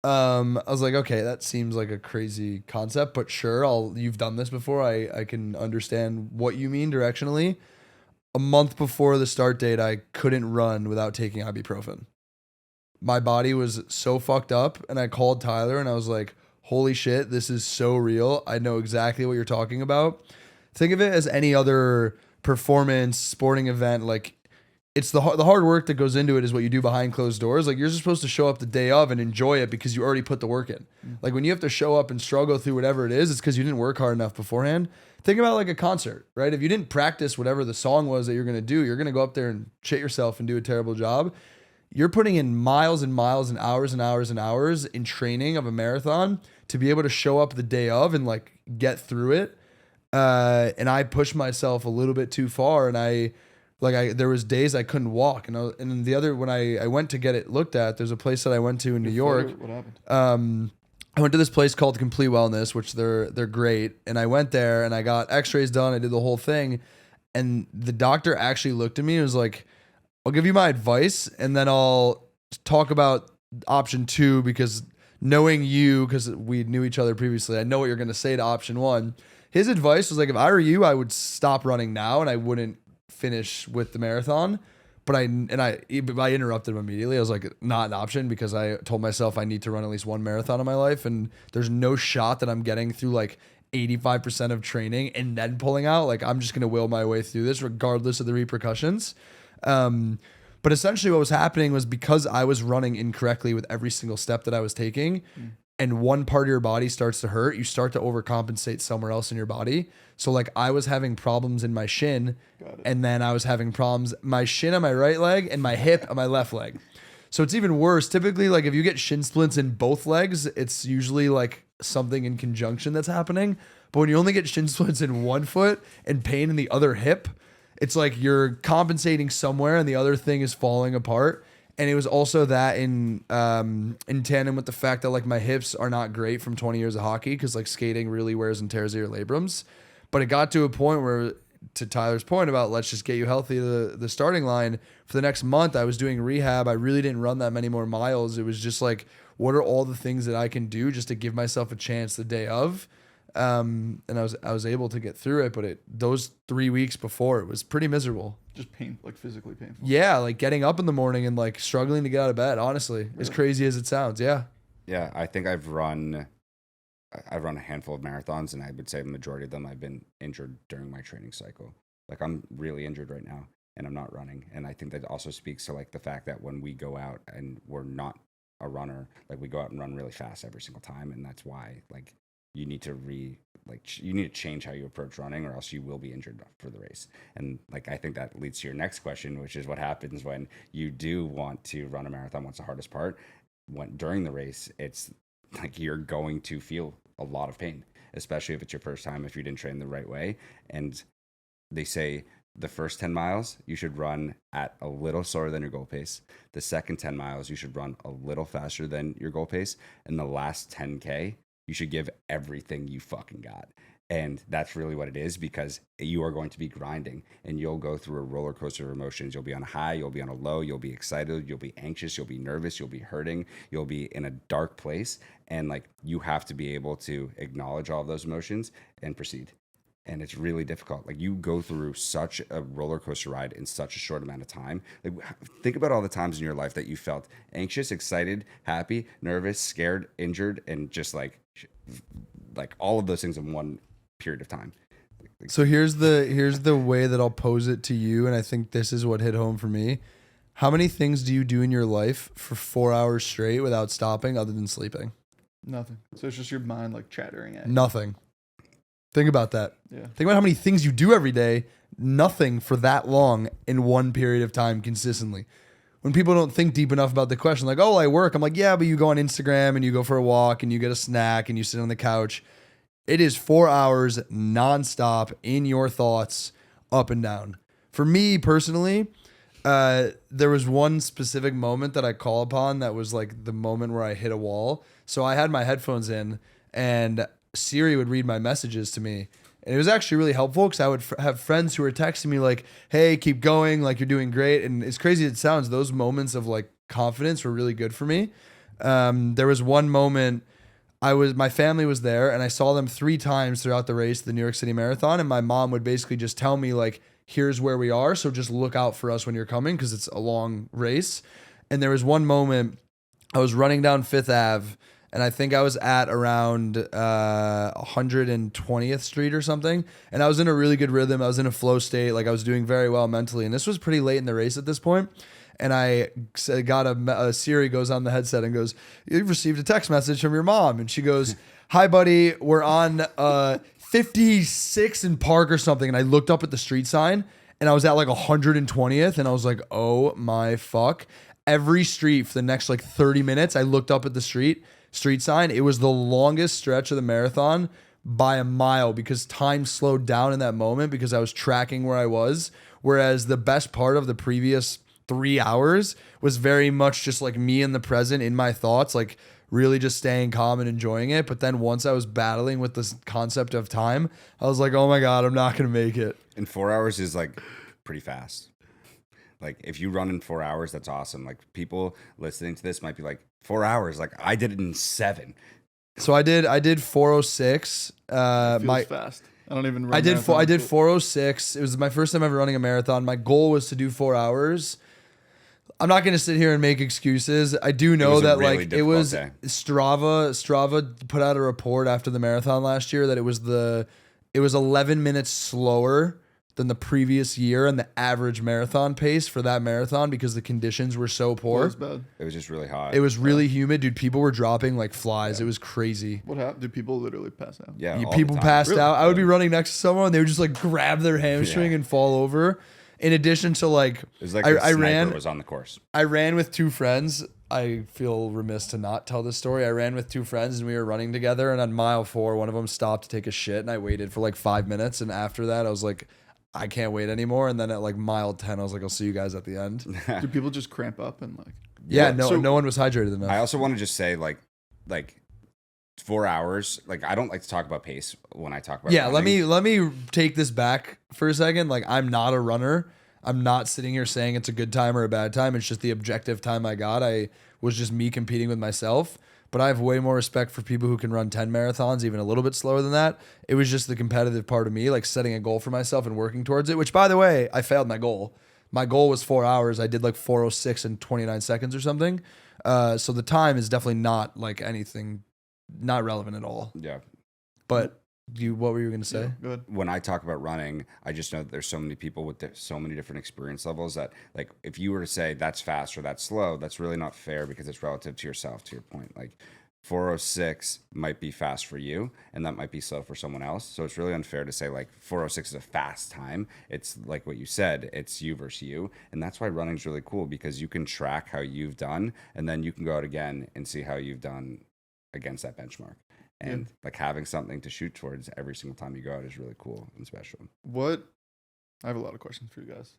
I was like, okay, that seems like a crazy concept, but sure, you've done this before. I can understand what you mean directionally. A month before the start date, I couldn't run without taking ibuprofen. My body was so fucked up, and I called Tyler and I was like, holy shit, this is so real. I know exactly what you're talking about. Think of it as any other performance sporting event. Like, it's the hard work that goes into it is what you do behind closed doors. Like, you're just supposed to show up the day of and enjoy it because you already put the work in. Like, when you have to show up and struggle through whatever it is, it's because you didn't work hard enough beforehand. Think about like a concert, right? If you didn't practice whatever the song was that you're going to do, you're going to go up there and shit yourself and do a terrible job. You're putting in miles and miles and hours and hours and hours in training of a marathon to be able to show up the day of and like get through it. And I pushed myself a little bit too far, and there was days I couldn't walk, and the other, when I went to get it looked at, there's a place that I went to in New York. What happened? I went to this place called Complete Wellness, which they're great. And I went there and I got x-rays done. I did the whole thing. And the doctor actually looked at me and was like, I'll give you my advice and then I'll talk about option 2, because knowing you, because we knew each other previously, I know what you're going to say to option 1. His advice was like, if I were you, I would stop running now and I wouldn't finish with the marathon. But I interrupted him immediately. I was like, not an option, because I told myself I need to run at least 1 marathon in my life. And there's no shot that I'm getting through like 85% of training and then pulling out. Like, I'm just going to will my way through this regardless of the repercussions. But essentially what was happening was, because I was running incorrectly with every single step that I was taking, and one part of your body starts to hurt, you start to overcompensate somewhere else in your body. So like, I was having problems in my shin, and then I was having problems, my shin on my right leg and my hip on my left leg. So it's even worse. Typically, like if you get shin splints in both legs, it's usually like something in conjunction that's happening. But when you only get shin splints in one foot and pain in the other hip, it's like you're compensating somewhere and the other thing is falling apart. And it was also that in tandem with the fact that like my hips are not great from 20 years of hockey, because like skating really wears and tears your labrums. But it got to a point where, to Tyler's point about let's just get you healthy to the starting line, for the next month I was doing rehab. I really didn't run that many more miles. It was just like, what are all the things that I can do just to give myself a chance the day of? And I was able to get through it, but those 3 weeks before, it was pretty miserable. Just like physically painful. Yeah, like getting up in the morning and like struggling to get out of bed, honestly. Really? As crazy as it sounds, yeah. Yeah, I think I've run a handful of marathons, and I would say the majority of them I've been injured during my training cycle. Like, I'm really injured right now and I'm not running. And I think that also speaks to like the fact that when we go out and we're not a runner, like we go out and run really fast every single time. And that's why like you need to you need to change how you approach running, or else you will be injured for the race. And like, I think that leads to your next question, which is what happens when you do want to run a marathon. What's the hardest part? During the race, it's like you're going to feel a lot of pain, especially if it's your first time, if you didn't train the right way. And they say the first 10 miles, you should run at a little slower than your goal pace. The second 10 miles, you should run a little faster than your goal pace. And the last 10K, you should give everything you fucking got. And that's really what it is, because you are going to be grinding and you'll go through a roller coaster of emotions. You'll be on a high, you'll be on a low, you'll be excited, you'll be anxious, you'll be nervous, you'll be hurting, you'll be in a dark place. And like, you have to be able to acknowledge all of those emotions and proceed. And it's really difficult. Like, you go through such a roller coaster ride in such a short amount of time. Like, think about all the times in your life that you felt anxious, excited, happy, nervous, scared, injured, and just like all of those things in one period of time. So here's the way that I'll pose it to you, and I think this is what hit home for me. How many things do you do in your life for 4 hours straight without stopping other than sleeping? Nothing. So it's just your mind like chattering at you. Nothing. Think about that. Yeah. Think about how many things you do every day, nothing for that long in one period of time consistently. When people don't think deep enough about the question, like, oh, I work. I'm like, yeah, but you go on Instagram and you go for a walk and you get a snack and you sit on the couch. It is 4 hours nonstop in your thoughts, up and down. For me personally, there was one specific moment that I call upon that was like the moment where I hit a wall. So I had my headphones in and Siri would read my messages to me. And it was actually really helpful because I would have friends who were texting me like, hey, keep going, like you're doing great. And as crazy as it sounds, those moments of like confidence were really good for me. There was one moment my family was there and I saw them 3 times throughout the race, the New York City Marathon. And my mom would basically just tell me like, here's where we are. So just look out for us when you're coming because it's a long race. And there was one moment I was running down 5th Ave and I think I was at around 120th Street or something. And I was in a really good rhythm. I was in a flow state. Like I was doing very well mentally. And this was pretty late in the race at this point. And I got a Siri goes on the headset and goes, you've received a text message from your mom. And she goes, hi, buddy. We're on 56 in Park or something. And I looked up at the street sign and I was at like 120th. And I was like, oh my fuck. Every street for the next like 30 minutes, I looked up at the street sign. It was the longest stretch of the marathon by a mile because time slowed down in that moment because I was tracking where I was. Whereas the best part of the previous 3 hours was very much just like me in the present in my thoughts, like really just staying calm and enjoying it. But then once I was battling with this concept of time, I was like, oh my God, I'm not going to make it. And 4 hours is like pretty fast. Like if you run in 4 hours, that's awesome. Like people listening to this might be like 4 hours. Like I did it in 7. So I did 406. Feels fast. I don't even. I did 406. It was my first time ever running a marathon. My goal was to do 4 hours. I'm not going to sit here and make excuses. I do know that really like it was day. Strava put out a report after the marathon last year that it was 11 minutes slower than the previous year and the average marathon pace for that marathon because the conditions were so poor. It was bad. It was just really hot. It was really humid, dude. People were dropping like flies. Yeah. It was crazy. What happened? Did people literally pass out? Yeah, people passed out. I would be running next to someone and they would just like grab their hamstring and fall over. In addition to like, it was like I ran. Was on the course. I ran with 2 friends. I feel remiss to not tell this story. I ran with 2 friends and we were running together. And on mile 4, one of them stopped to take a shit, and I waited for like 5 minutes. And after that, I was like, I can't wait anymore. And then at like mile 10, I was like, I'll see you guys at the end. Do people just cramp up and like? Yeah, no one was hydrated enough. I also want to just say like 4 hours. Like I don't like to talk about pace when I talk about. Yeah, running. let me take this back for a second. Like I'm not a runner. I'm not sitting here saying it's a good time or a bad time. It's just the objective time I got. I was just me competing with myself. But I have way more respect for people who can run 10 marathons, even a little bit slower than that. It was just the competitive part of me, like setting a goal for myself and working towards it, which, by the way, I failed my goal. My goal was 4 hours. I did like 4:06 and 29 seconds or something. So the time is definitely not like anything, not relevant at all. Yeah. But what were you going to say? Yeah, good. When I talk about running, I just know that there's so many people with so many different experience levels that, like, if you were to say that's fast or that's slow, that's really not fair because it's relative to yourself, to your point. Like, 4:06 might be fast for you, and that might be slow for someone else. So it's really unfair to say, like, 4:06 is a fast time. It's like what you said, it's you versus you. And that's why running is really cool because you can track how you've done, and then you can go out again and see how you've done against that benchmark. And like having something to shoot towards every single time you go out is really cool and special. I have a lot of questions for you guys.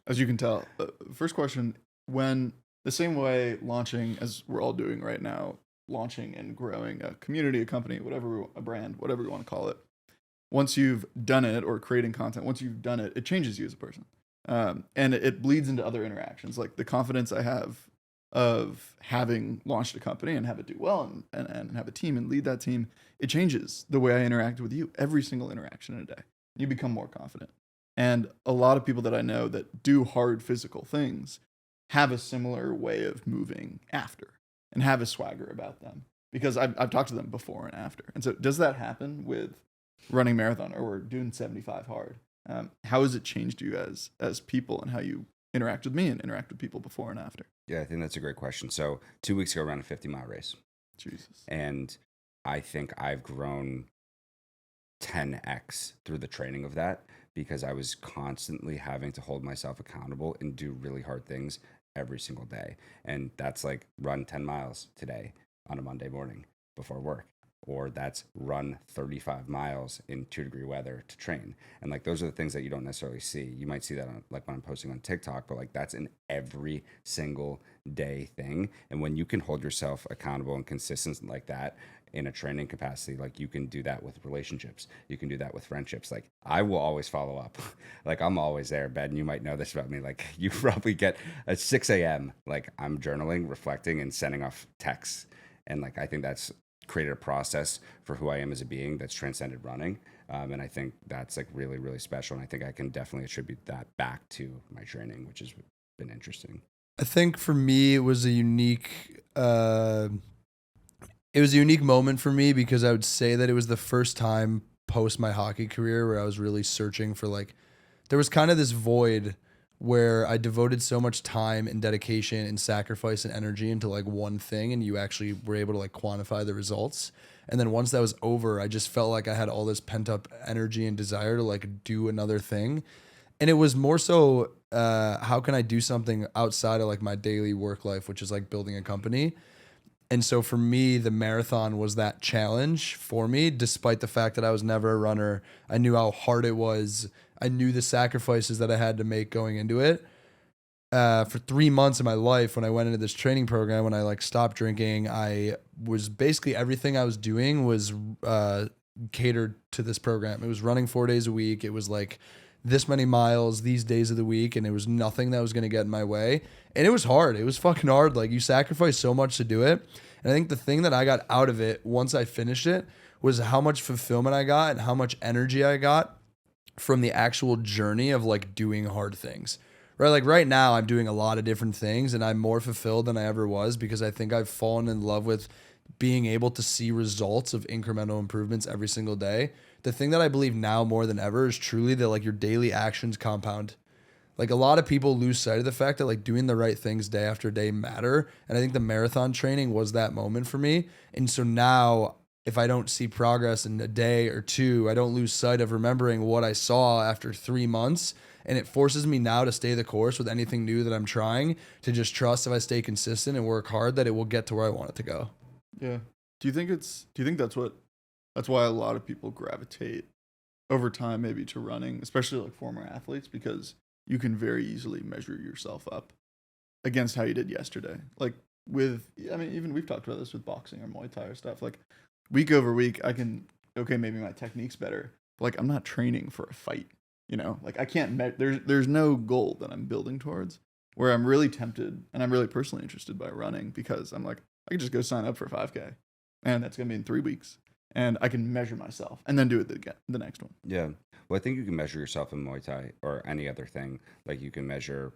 As you can tell, first question, when the same way launching, as we're all doing right now, launching and growing a community, a company, a brand, whatever you want to call it, once you've done it, or creating content, once you've done it, it changes you as a person. And it bleeds into other interactions. Like the confidence I have of having launched a company and have it do well, and have a team and lead that team, it changes the way I interact with you every single interaction in a day. You become more confident. And a lot of people that I know that do hard physical things have a similar way of moving after, and have a swagger about them, because I've talked to them before and after. And so does that happen with running marathon, or we're doing 75 hard? How has it changed you as people, and how you interact with me and interact with people before and after? Yeah, I think that's a great question. So 2 weeks ago, I ran a 50-mile race. Jesus. And I think I've grown 10x through the training of that, because I was constantly having to hold myself accountable and do really hard things every single day. And that's like run 10 miles today on a Monday morning before work, or that's run 35 miles in 2-degree weather to train. And like, those are the things that you don't necessarily see. You might see that on, like when I'm posting on TikTok, but like that's an every single day thing. And when you can hold yourself accountable and consistent like that in a training capacity, like you can do that with relationships, you can do that with friendships. Like I will always follow up. Like I'm always there. Ben, you might know this about me. Like you probably get at 6 a.m. like I'm journaling, reflecting, and sending off texts. And like I think that's created a process for who I am as a being that's transcended running. And I think that's like really, really special. And I think I can definitely attribute that back to my training, which has been interesting. I think for me, it was a unique moment for me, because I would say that it was the first time post my hockey career where I was really searching for, like, there was kind of this void where I devoted so much time and dedication and sacrifice and energy into like one thing, and you actually were able to like quantify the results. And then once that was over, I just felt like I had all this pent up energy and desire to like do another thing. And it was more so, how can I do something outside of like my daily work life, which is like building a company. And so for me, the marathon was that challenge for me, despite the fact that I was never a runner. I knew how hard it was. I knew the sacrifices that I had to make going into it. For 3 months of my life, when I went into this training program, when I like stopped drinking, I was basically, everything I was doing was catered to this program. It was running 4 days a week. It was like this many miles these days of the week, and it was nothing that was going to get in my way. And it was hard. It was fucking hard. Like, you sacrifice so much to do it. And I think the thing that I got out of it once I finished it was how much fulfillment I got and how much energy I got from the actual journey of like doing hard things. Right? Like right now I'm doing a lot of different things, and I'm more fulfilled than I ever was, because I think I've fallen in love with being able to see results of incremental improvements every single day. The thing that I believe now more than ever is truly that like your daily actions compound. Like, a lot of people lose sight of the fact that like doing the right things day after day matter. And I think the marathon training was that moment for me. And so now if I don't see progress in a day or two, I don't lose sight of remembering what I saw after 3 months. And it forces me now to stay the course with anything new that I'm trying, to just trust if I stay consistent and work hard that it will get to where I want it to go. Yeah. Do you think that's why a lot of people gravitate over time maybe to running, especially like former athletes, because you can very easily measure yourself up against how you did yesterday. Like even we've talked about this with boxing or Muay Thai or stuff. Like week over week, maybe my technique's better, but like I'm not training for a fight, like I can't, there's no goal that I'm building towards, where I'm really tempted and I'm really personally interested by running, because I'm like, I could just go sign up for 5K and that's going to be in 3 weeks. And I can measure myself and then do it the next one. Yeah. Well, I think you can measure yourself in Muay Thai or any other thing. Like you can measure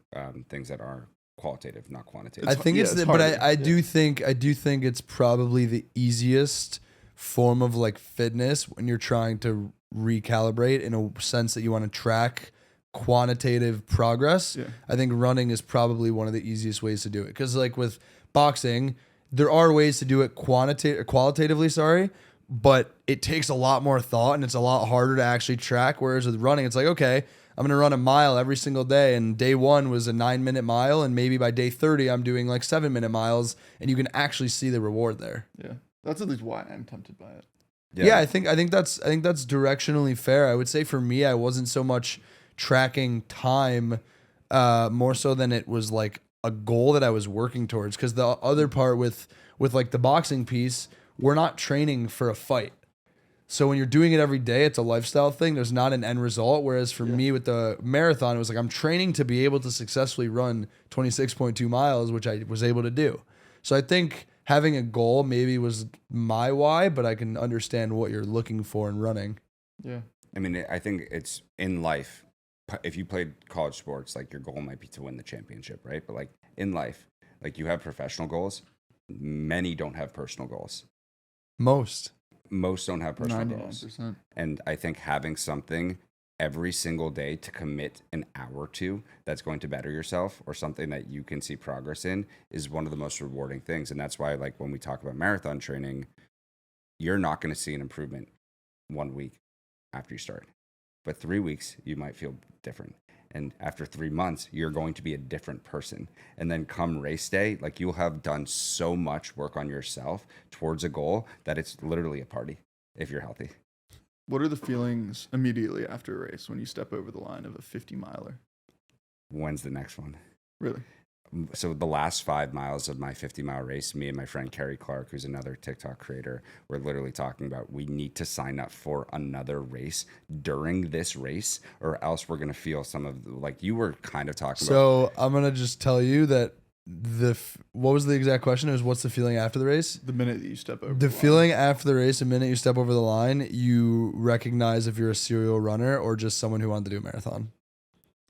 things that are qualitative, not quantitative. I think I do think it's probably the easiest form of like fitness when you're trying to recalibrate, in a sense that you want to track quantitative progress. Yeah. I think running is probably one of the easiest ways to do it. Because like with boxing, there are ways to do it qualitatively, but it takes a lot more thought and it's a lot harder to actually track. Whereas with running, it's like, okay, I'm going to run a mile every single day. And day 1 was a 9-minute mile. And maybe by day 30, I'm doing like 7-minute miles, and you can actually see the reward there. Yeah. That's at least why I'm tempted by it. Yeah, I think that's directionally fair. I would say for me, I wasn't so much tracking time, more so than it was like a goal that I was working towards. Because the other part with like the boxing piece, we're not training for a fight. So when you're doing it every day, it's a lifestyle thing. There's not an end result. Whereas for me with the marathon, it was like I'm training to be able to successfully run 26.2 miles, which I was able to do. So I think having a goal maybe was my why, but I can understand what you're looking for in running. Yeah. I mean, I think it's in life. If you played college sports, like your goal might be to win the championship, right? But like in life, like you have professional goals. Many don't have personal goals. Most Don't have personal goals. 99%. And I think having something every single day to commit an hour to that's going to better yourself or something that you can see progress in is one of the most rewarding things. And that's why, like, when we talk about marathon training, you're not going to see an improvement 1 week after you start. But 3 weeks, you might feel different. And after 3 months, you're going to be a different person. And then come race day, like you'll have done so much work on yourself towards a goal that it's literally a party if you're healthy. What are the feelings immediately after a race when you step over the line of a 50 miler? When's the next one? Really? So the last 5 miles of my 50-mile race, me and my friend Kerry Clark, who's another TikTok creator, we're literally talking about we need to sign up for another race during this race, or else we're gonna feel some of like you were kind of talking about. So I'm gonna just tell you that what was the exact question? It was what's the feeling after the race? The minute that you step over The line. feeling after the race, the minute you step over the line, you recognize if you're a serial runner or just someone who wanted to do a marathon.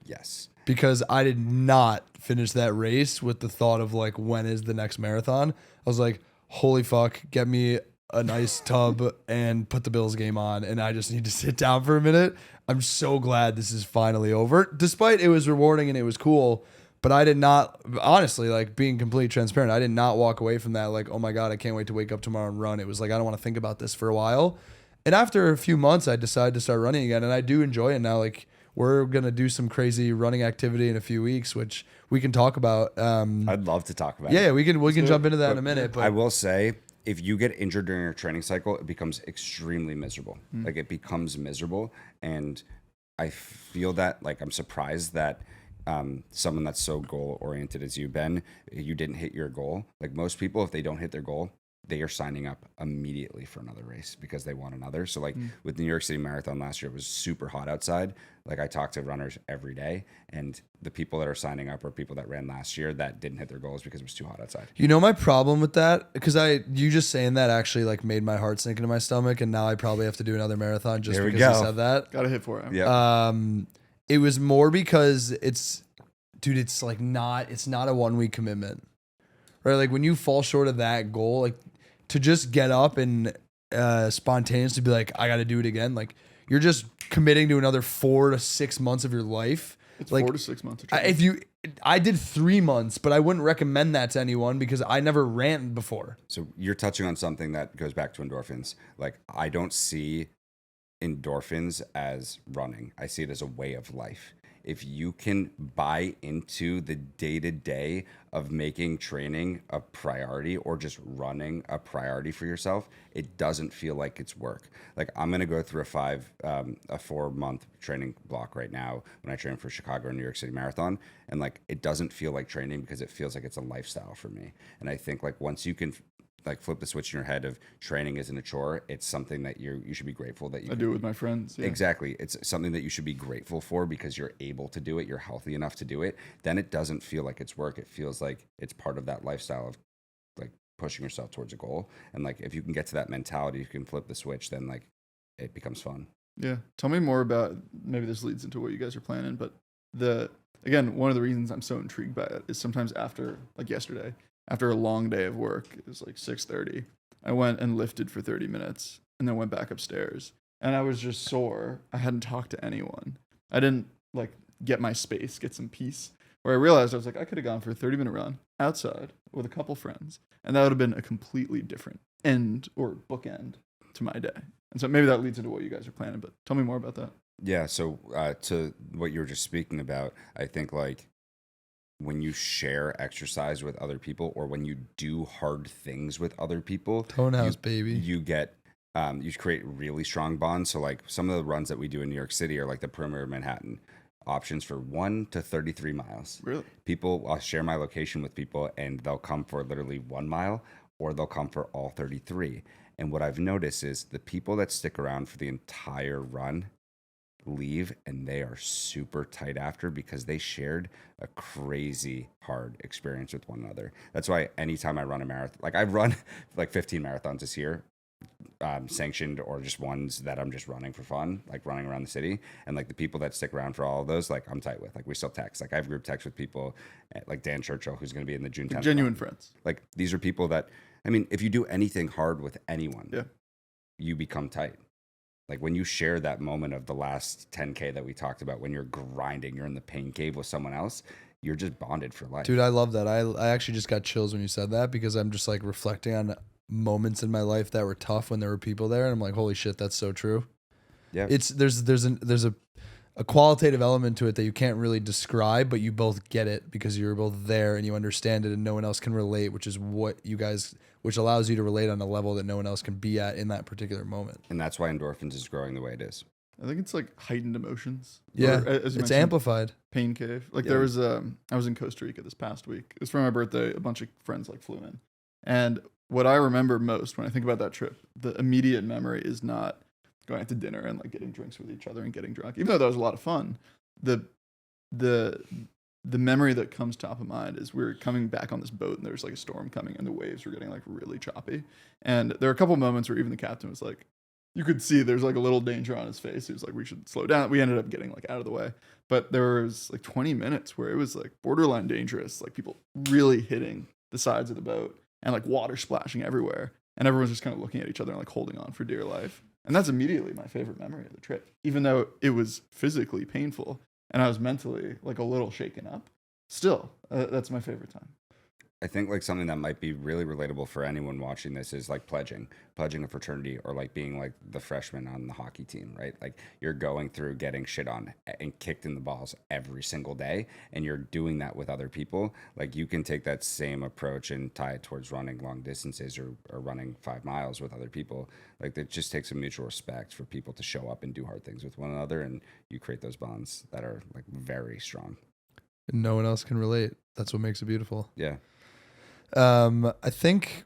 Yes. Because I did not finish that race with the thought of like, when is the next marathon? I was like, holy fuck, get me a nice tub and put the Bills game on. And I just need to sit down for a minute. I'm so glad this is finally over. Despite it was rewarding and it was cool, but I did not, honestly, like being completely transparent, I did not walk away from that like, oh my God, I can't wait to wake up tomorrow and run. It was like, I don't want to think about this for a while. And after a few months, I decided to start running again. And I do enjoy it now. Like, we're going to do some crazy running activity in a few weeks, which we can talk about. I'd love to talk about it. Yeah, we can jump into that in a minute. But I will say, if you get injured during your training cycle, it becomes extremely miserable. Like it becomes miserable. And I feel that, like, I'm surprised that someone that's so goal oriented as you, Ben, you didn't hit your goal. Like most people, if they don't hit their goal, they are signing up immediately for another race because they want another. So like with the New York City Marathon last year, it was super hot outside. Like I talk to runners every day, and the people that are signing up are people that ran last year that didn't hit their goals because it was too hot outside. you know my problem with that, because you just saying that actually like made my heart sink into my stomach, and now I probably have to do another marathon just There we because you go. said that. Got to hit for it. Yeah. It was more because it's like it's not a 1 week commitment, right? Like when you fall short of that goal, like to just get up and spontaneously be like, I got to do it again. Like you're just committing to another 4 to 6 months of your life. It's like 4 to 6 months of training. I did 3 months, but I wouldn't recommend that to anyone because I never ran before. So you're touching on something that goes back to endorphins. Like I don't see endorphins as running. I see it as a way of life. If you can buy into the day-to-day of making training a priority or just running a priority for yourself, it doesn't feel like it's work. Like I'm going to go through a 4-month training block right now when I train for Chicago and New York City Marathon. And like, it doesn't feel like training because it feels like it's a lifestyle for me. And I think like once you can like flip the switch in your head of training isn't a chore, it's something that you should be grateful that you I do it with my friends. Yeah. Exactly. It's something that you should be grateful for because you're able to do it. You're healthy enough to do it. Then it doesn't feel like it's work. It feels like it's part of that lifestyle of like pushing yourself towards a goal. And like, if you can get to that mentality, you can flip the switch, then like it becomes fun. Yeah. Tell me more about, maybe this leads into what you guys are planning, but again, one of the reasons I'm so intrigued by it is sometimes after, like yesterday, after a long day of work, it was like 6:30, I went and lifted for 30 minutes and then went back upstairs. And I was just sore. I hadn't talked to anyone. I didn't like get my space, get some peace. Where I realized I was like, I could have gone for a 30-minute run outside with a couple friends, and that would have been a completely different end or bookend to my day. And so maybe that leads into what you guys are planning, but tell me more about that. Yeah. So to what you were just speaking about, I think like when you share exercise with other people or when you do hard things with other people, Tonehouse, baby. You get you create really strong bonds. So like some of the runs that we do in New York City are like the perimeter of Manhattan, options for 1 to 33 miles. Really? I'll share my location with people and they'll come for literally 1 mile or they'll come for all 33. And what I've noticed is the people that stick around for the entire run leave, and they are super tight after because they shared a crazy hard experience with one another. That's why anytime I run a marathon, like I've run like 15 marathons this year, sanctioned or just ones that I'm just running for fun, like running around the city. And like the people that stick around for all of those, like I'm tight with. Like we still text. Like I have group text with people like Dan Churchill, who's going to be in the June 10th. Genuine friends. Like these are people that, I mean, if you do anything hard with anyone, Yeah. you become tight. Like when you share that moment of the last 10K that we talked about, when you're grinding, you're in the pain cave with someone else, you're just bonded for life. Dude, I love that. I actually just got chills when you said that because I'm just like reflecting on moments in my life that were tough when there were people there, and I'm like, holy shit, that's so true. Yeah. There's a qualitative element to it that you can't really describe, but you both get it because you're both there and you understand it, and no one else can relate, which allows you to relate on a level that no one else can be at in that particular moment. And that's why Endorphins is growing the way it is. I think it's like heightened emotions. Yeah, Or, as you it's mentioned, amplified. pain cave. Like Yeah. there was I was in Costa Rica this past week. It was for my birthday. A bunch of friends like flew in. And what I remember most when I think about that trip, the immediate memory is not going out to dinner and like getting drinks with each other and getting drunk. Even though that was a lot of fun, the memory that comes top of mind is we were coming back on this boat and there's like a storm coming and the waves were getting like really choppy. And there were a couple moments where even the captain was like, you could see there's like a little danger on his face. He was like, we should slow down. We ended up getting like out of the way. But there was like 20 minutes where it was like borderline dangerous, like people really hitting the sides of the boat and like water splashing everywhere. And everyone's just kind of looking at each other and like holding on for dear life. And that's immediately my favorite memory of the trip, even though it was physically painful and I was mentally like a little shaken up. Still, that's my favorite time. I think like something that might be really relatable for anyone watching this is like pledging a fraternity, or like being like the freshman on the hockey team, right? Like you're going through getting shit on and kicked in the balls every single day, and you're doing that with other people. Like you can take that same approach and tie it towards running long distances or running 5 miles with other people. Like it just takes a mutual respect for people to show up and do hard things with one another, and you create those bonds that are like very strong. And no one else can relate. That's what makes it beautiful. Yeah. I think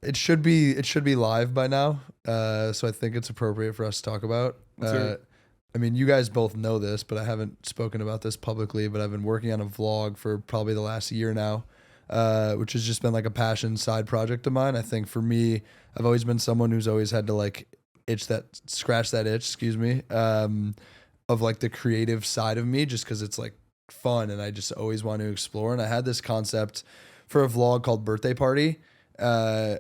it should be live by now. So I think it's appropriate for us to talk about. I mean, you guys both know this, but I haven't spoken about this publicly, but I've been working on a vlog for probably the last year now, which has just been like a passion side project of mine. I think for me, I've always been someone who's always had to like scratch that itch, of like the creative side of me, just because it's like fun and I just always want to explore. And I had this concept for a vlog called Birthday Party,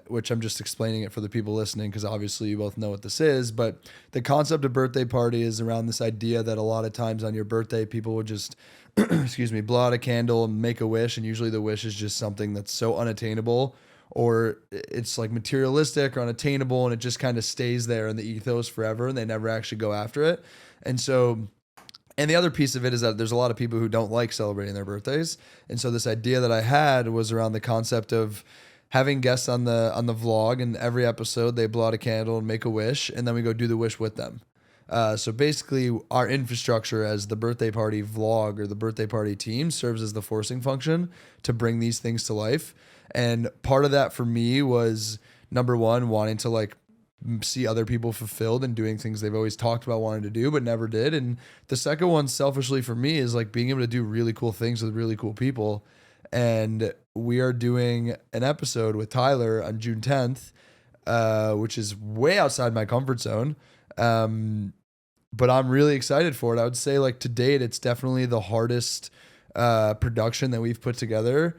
which I'm just explaining it for the people listening because obviously you both know what this is. But the concept of Birthday Party is around this idea that a lot of times on your birthday, people would just, blow out a candle and make a wish. And usually the wish is just something that's so unattainable, or it's like materialistic or unattainable, and it just kind of stays there in the ethos forever and they never actually go after it. And the other piece of it is that there's a lot of people who don't like celebrating their birthdays. And so this idea that I had was around the concept of having guests on the vlog, and every episode they blow out a candle and make a wish, and then we go do the wish with them. So basically our infrastructure as the Birthday Party vlog or the Birthday Party team serves as the forcing function to bring these things to life. And part of that for me was, number one, wanting to like see other people fulfilled and doing things they've always talked about wanting to do but never did. And the second one, selfishly for me, is like being able to do really cool things with really cool people. And we are doing an episode with Tyler on June 10th, which is way outside my comfort zone. But I'm really excited for it. I would say like to date, it's definitely the hardest production that we've put together.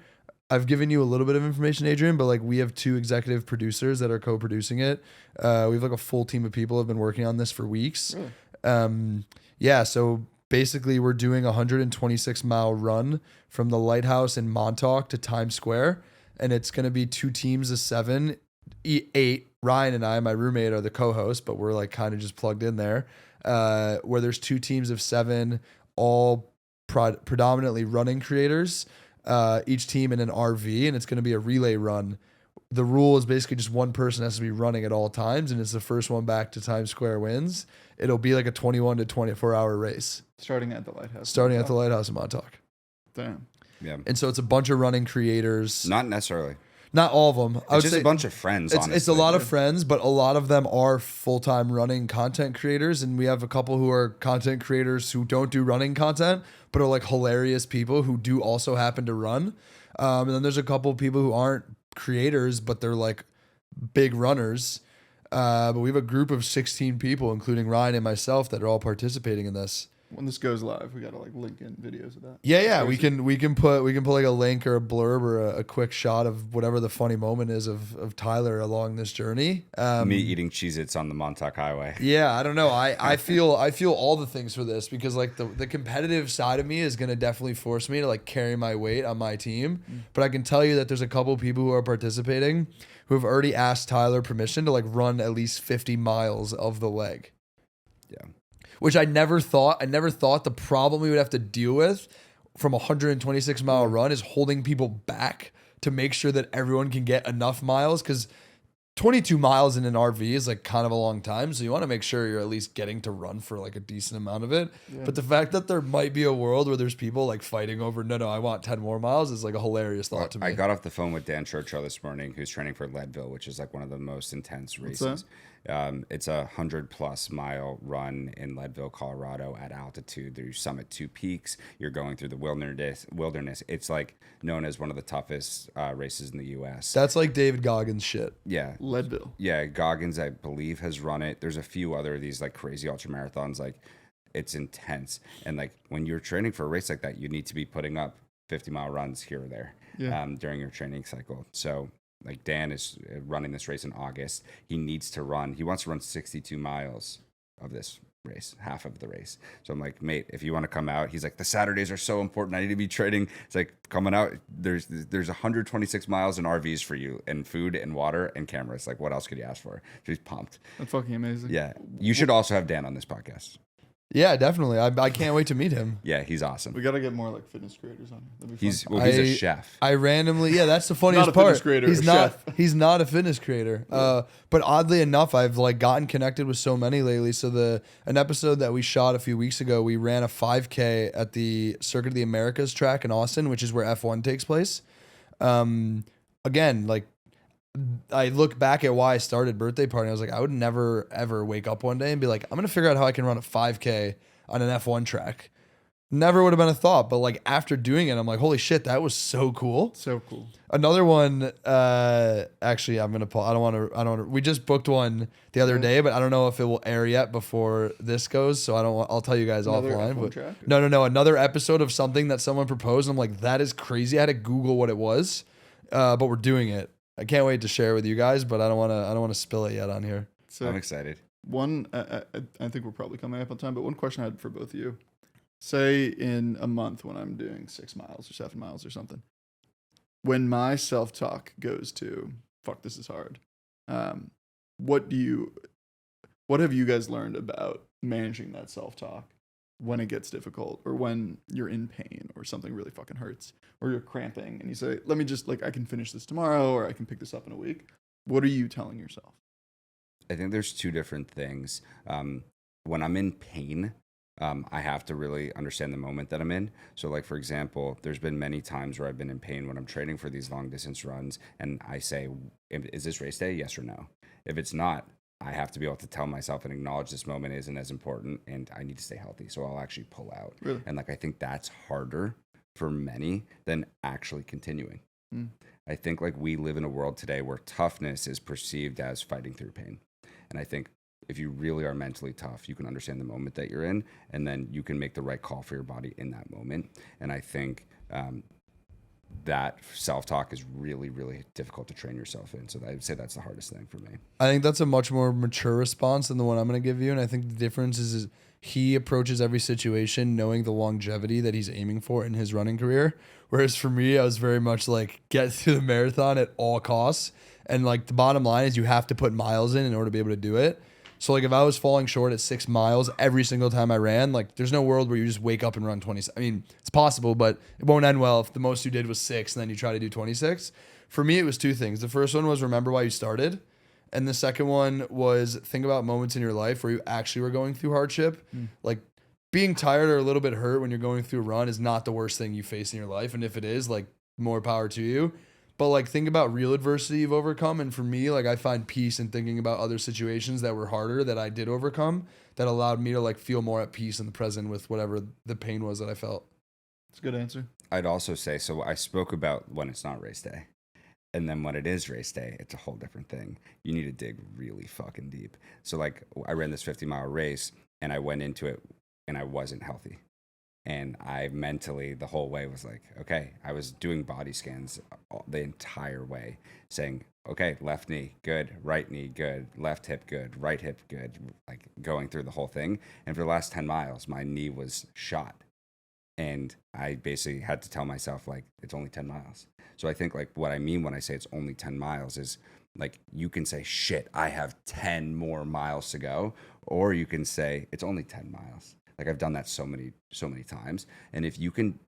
I've given you a little bit of information, Adrian, but like we have 2 executive producers that are co-producing it. We have like a full team of people who have been working on this for weeks. Really? So basically we're doing a 126-mile run from the lighthouse in Montauk to Times Square. And it's going to be 2 teams of 7, 8. Ryan and I, my roommate, are the co-hosts, but we're like kind of just plugged in there, where there's 2 teams of 7, all predominantly running creators. Each team in an RV, and it's going to be a relay run. The rule is basically just one person has to be running at all times, and it's the first one back to Times Square wins. It'll be like a 21 to 24 hour race. Starting at the lighthouse. Starting at the lighthouse in Montauk. Damn. Yeah. And so it's a bunch of running creators. Not necessarily. Not all of them. I would It's just say a bunch of friends. it's a honestly. lot of friends, but a lot of them are full-time running content creators, and we have a couple who are content creators who don't do running content, but are like hilarious people who do also happen to run. And then there's a couple of people who aren't creators, but they're like big runners. But we have a group of 16 people, including Ryan and myself, that are all participating in this. When this goes live, we gotta like link in videos of that. Yeah. We can put like a link or a blurb or a quick shot of whatever the funny moment is of Tyler along this journey. Me eating Cheez-Its on the Montauk Highway. Yeah, I don't know. I feel all the things for this because like the competitive side of me is gonna definitely force me to like carry my weight on my team. But I can tell you that there's a couple people who are participating who have already asked Tyler permission to like run at least 50 miles of the leg. Yeah. Which I never thought the problem we would have to deal with from a 126-mile run is holding people back to make sure that everyone can get enough miles, because 22 miles in an RV is like kind of a long time. So you want to make sure you're at least getting to run for like a decent amount of it. Yeah. But the fact that there might be a world where there's people like fighting over, no, I want 10 more miles is like a hilarious thought to me. I got off the phone with Dan Churchill this morning, who's training for Leadville, which is like one of the most intense races. It's a 100+ mile run in Leadville, Colorado at altitude. You summit 2 peaks. You're going through the wilderness. It's like known as one of the toughest races in the U.S. That's like David Goggins shit. Yeah. Leadville. Yeah. Goggins, I believe, has run it. There's a few other of these like crazy ultra marathons. Like it's intense. And like when you're training for a race like that, you need to be putting up 50-mile runs here or there during your training cycle. So like Dan is running this race in August. He wants to run 62 miles of this race, half of the race. So I'm like, mate, if you want to come out, he's like, the Saturdays are so important. I need to be training. It's like coming out. There's 126 miles in RVs for you, and food and water and cameras. Like what else could you ask for? So he's pumped. That's fucking amazing. Yeah. You should also have Dan on this podcast. Yeah, definitely. I can't wait to meet him. Yeah, he's awesome. We gotta get more like fitness creators on. He's a chef. I randomly, that's the funniest Not a part. fitness creator, He's a not. chef. He's not a fitness creator. But oddly enough, I've like gotten connected with so many lately. So an episode that we shot a few weeks ago, we ran a 5K at the Circuit of the Americas track in Austin, which is where F1 takes place. Again, like I look back at why I started Birthday Party. I was like, I would never ever wake up one day and be like, I'm gonna figure out how I can run a 5K on an F1 track. Never would have been a thought, but like after doing it, I'm like, holy shit, that was so cool. So cool. Another one, actually, I'm gonna pull. I don't want to. We just booked one the other day, but I don't know if it will air yet before this goes. So I'll tell you guys Another offline. F1 But track? no. Another episode of something that someone proposed. I'm like, that is crazy. I had to Google what it was, but we're doing it. I can't wait to share with you guys, but I don't want to spill it yet on here. So I'm excited. One, I think we're probably coming up on time, but one question I had for both of you. Say in a month when I'm doing 6 miles or 7 miles or something, when my self-talk goes to, fuck, this is hard. What have you guys learned about managing that self-talk when it gets difficult, or when you're in pain or something really fucking hurts, or you're cramping and you say, let me just, like, I can finish this tomorrow, or I can pick this up in a week. What are you telling yourself? I think there's 2 different things. When I'm in pain, I have to really understand the moment that I'm in. So like, for example, there's been many times where I've been in pain when I'm training for these long distance runs, and I say, is this race day? Yes or no? If it's not, I have to be able to tell myself and acknowledge this moment isn't as important and I need to stay healthy. So I'll actually pull out. Really? And like, I think that's harder for many than actually continuing. I think like we live in a world today where toughness is perceived as fighting through pain. And I think if you really are mentally tough, you can understand the moment that you're in, and then you can make the right call for your body in that moment. And I think that self-talk is really, really difficult to train yourself in. So I would say that's the hardest thing for me. I think that's a much more mature response than the one I'm going to give you. And I think the difference is he approaches every situation knowing the longevity that he's aiming for in his running career. Whereas for me, I was very much like, get through the marathon at all costs. And like the bottom line is you have to put miles in order to be able to do it. So like if I was falling short at 6 miles every single time I ran, like there's no world where you just wake up and run 20. I mean, it's possible, but it won't end well if the most you did was 6 and then you try to do 26. For me, it was 2 things. The first one was remember why you started. And the second one was think about moments in your life where you actually were going through hardship. Like being tired or a little bit hurt when you're going through a run is not the worst thing you face in your life. And if it is, like more power to you. But like think about real adversity you've overcome. And for me, like I find peace in thinking about other situations that were harder that I did overcome that allowed me to like feel more at peace in the present with whatever the pain was that I felt. It's a good answer. I'd also say, so I spoke about when it's not race day. And then when it is race day, it's a whole different thing. You need to dig really fucking deep. So like I ran this 50-mile race and I went into it and I wasn't healthy. And I mentally, the whole way was like, okay, I was doing body scans the entire way saying, okay, left knee, good, right knee, good, left hip, good, right hip, good, like going through the whole thing. And for the last 10 miles, my knee was shot. And I basically had to tell myself, like, it's only 10 miles. So I think, like, what I mean when I say it's only 10 miles is, like, you can say, shit, I have 10 more miles to go. Or you can say, it's only 10 miles. Like, I've done that so many times. And if you can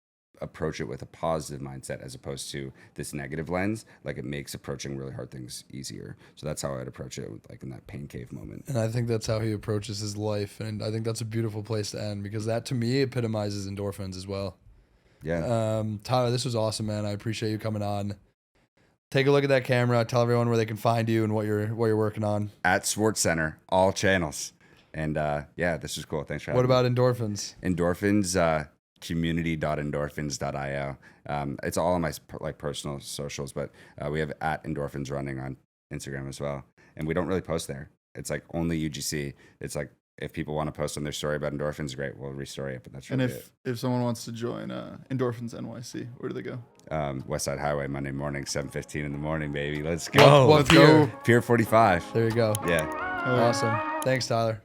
approach it with a positive mindset as opposed to this negative lens, like, it makes approaching really hard things easier. So that's how I'd approach it, like, in that pain cave moment. And I think that's how he approaches his life. And I think that's a beautiful place to end because that, to me, epitomizes endorphins as well. Yeah. Tyler, this was awesome, man. I appreciate you coming on. Take a look at that camera. Tell everyone where they can find you and what you're working on. At Swartz Center, all channels. And yeah, this was cool. Thanks for having me. What about Endorphins? Endorphins, community.endorphins.io. It's all on my like personal socials, but we have at Endorphins Running on Instagram as well. And we don't really post there. It's like only UGC. It's like if people want to post on their story about endorphins, great, we'll restory it. But that's really it. If someone wants to join Endorphins NYC, where do they go? West Side Highway, Monday morning, 7:15 in the morning, baby. Let's go. What pier? Pier 45. There you go. Yeah. Awesome. Thanks, Tyler.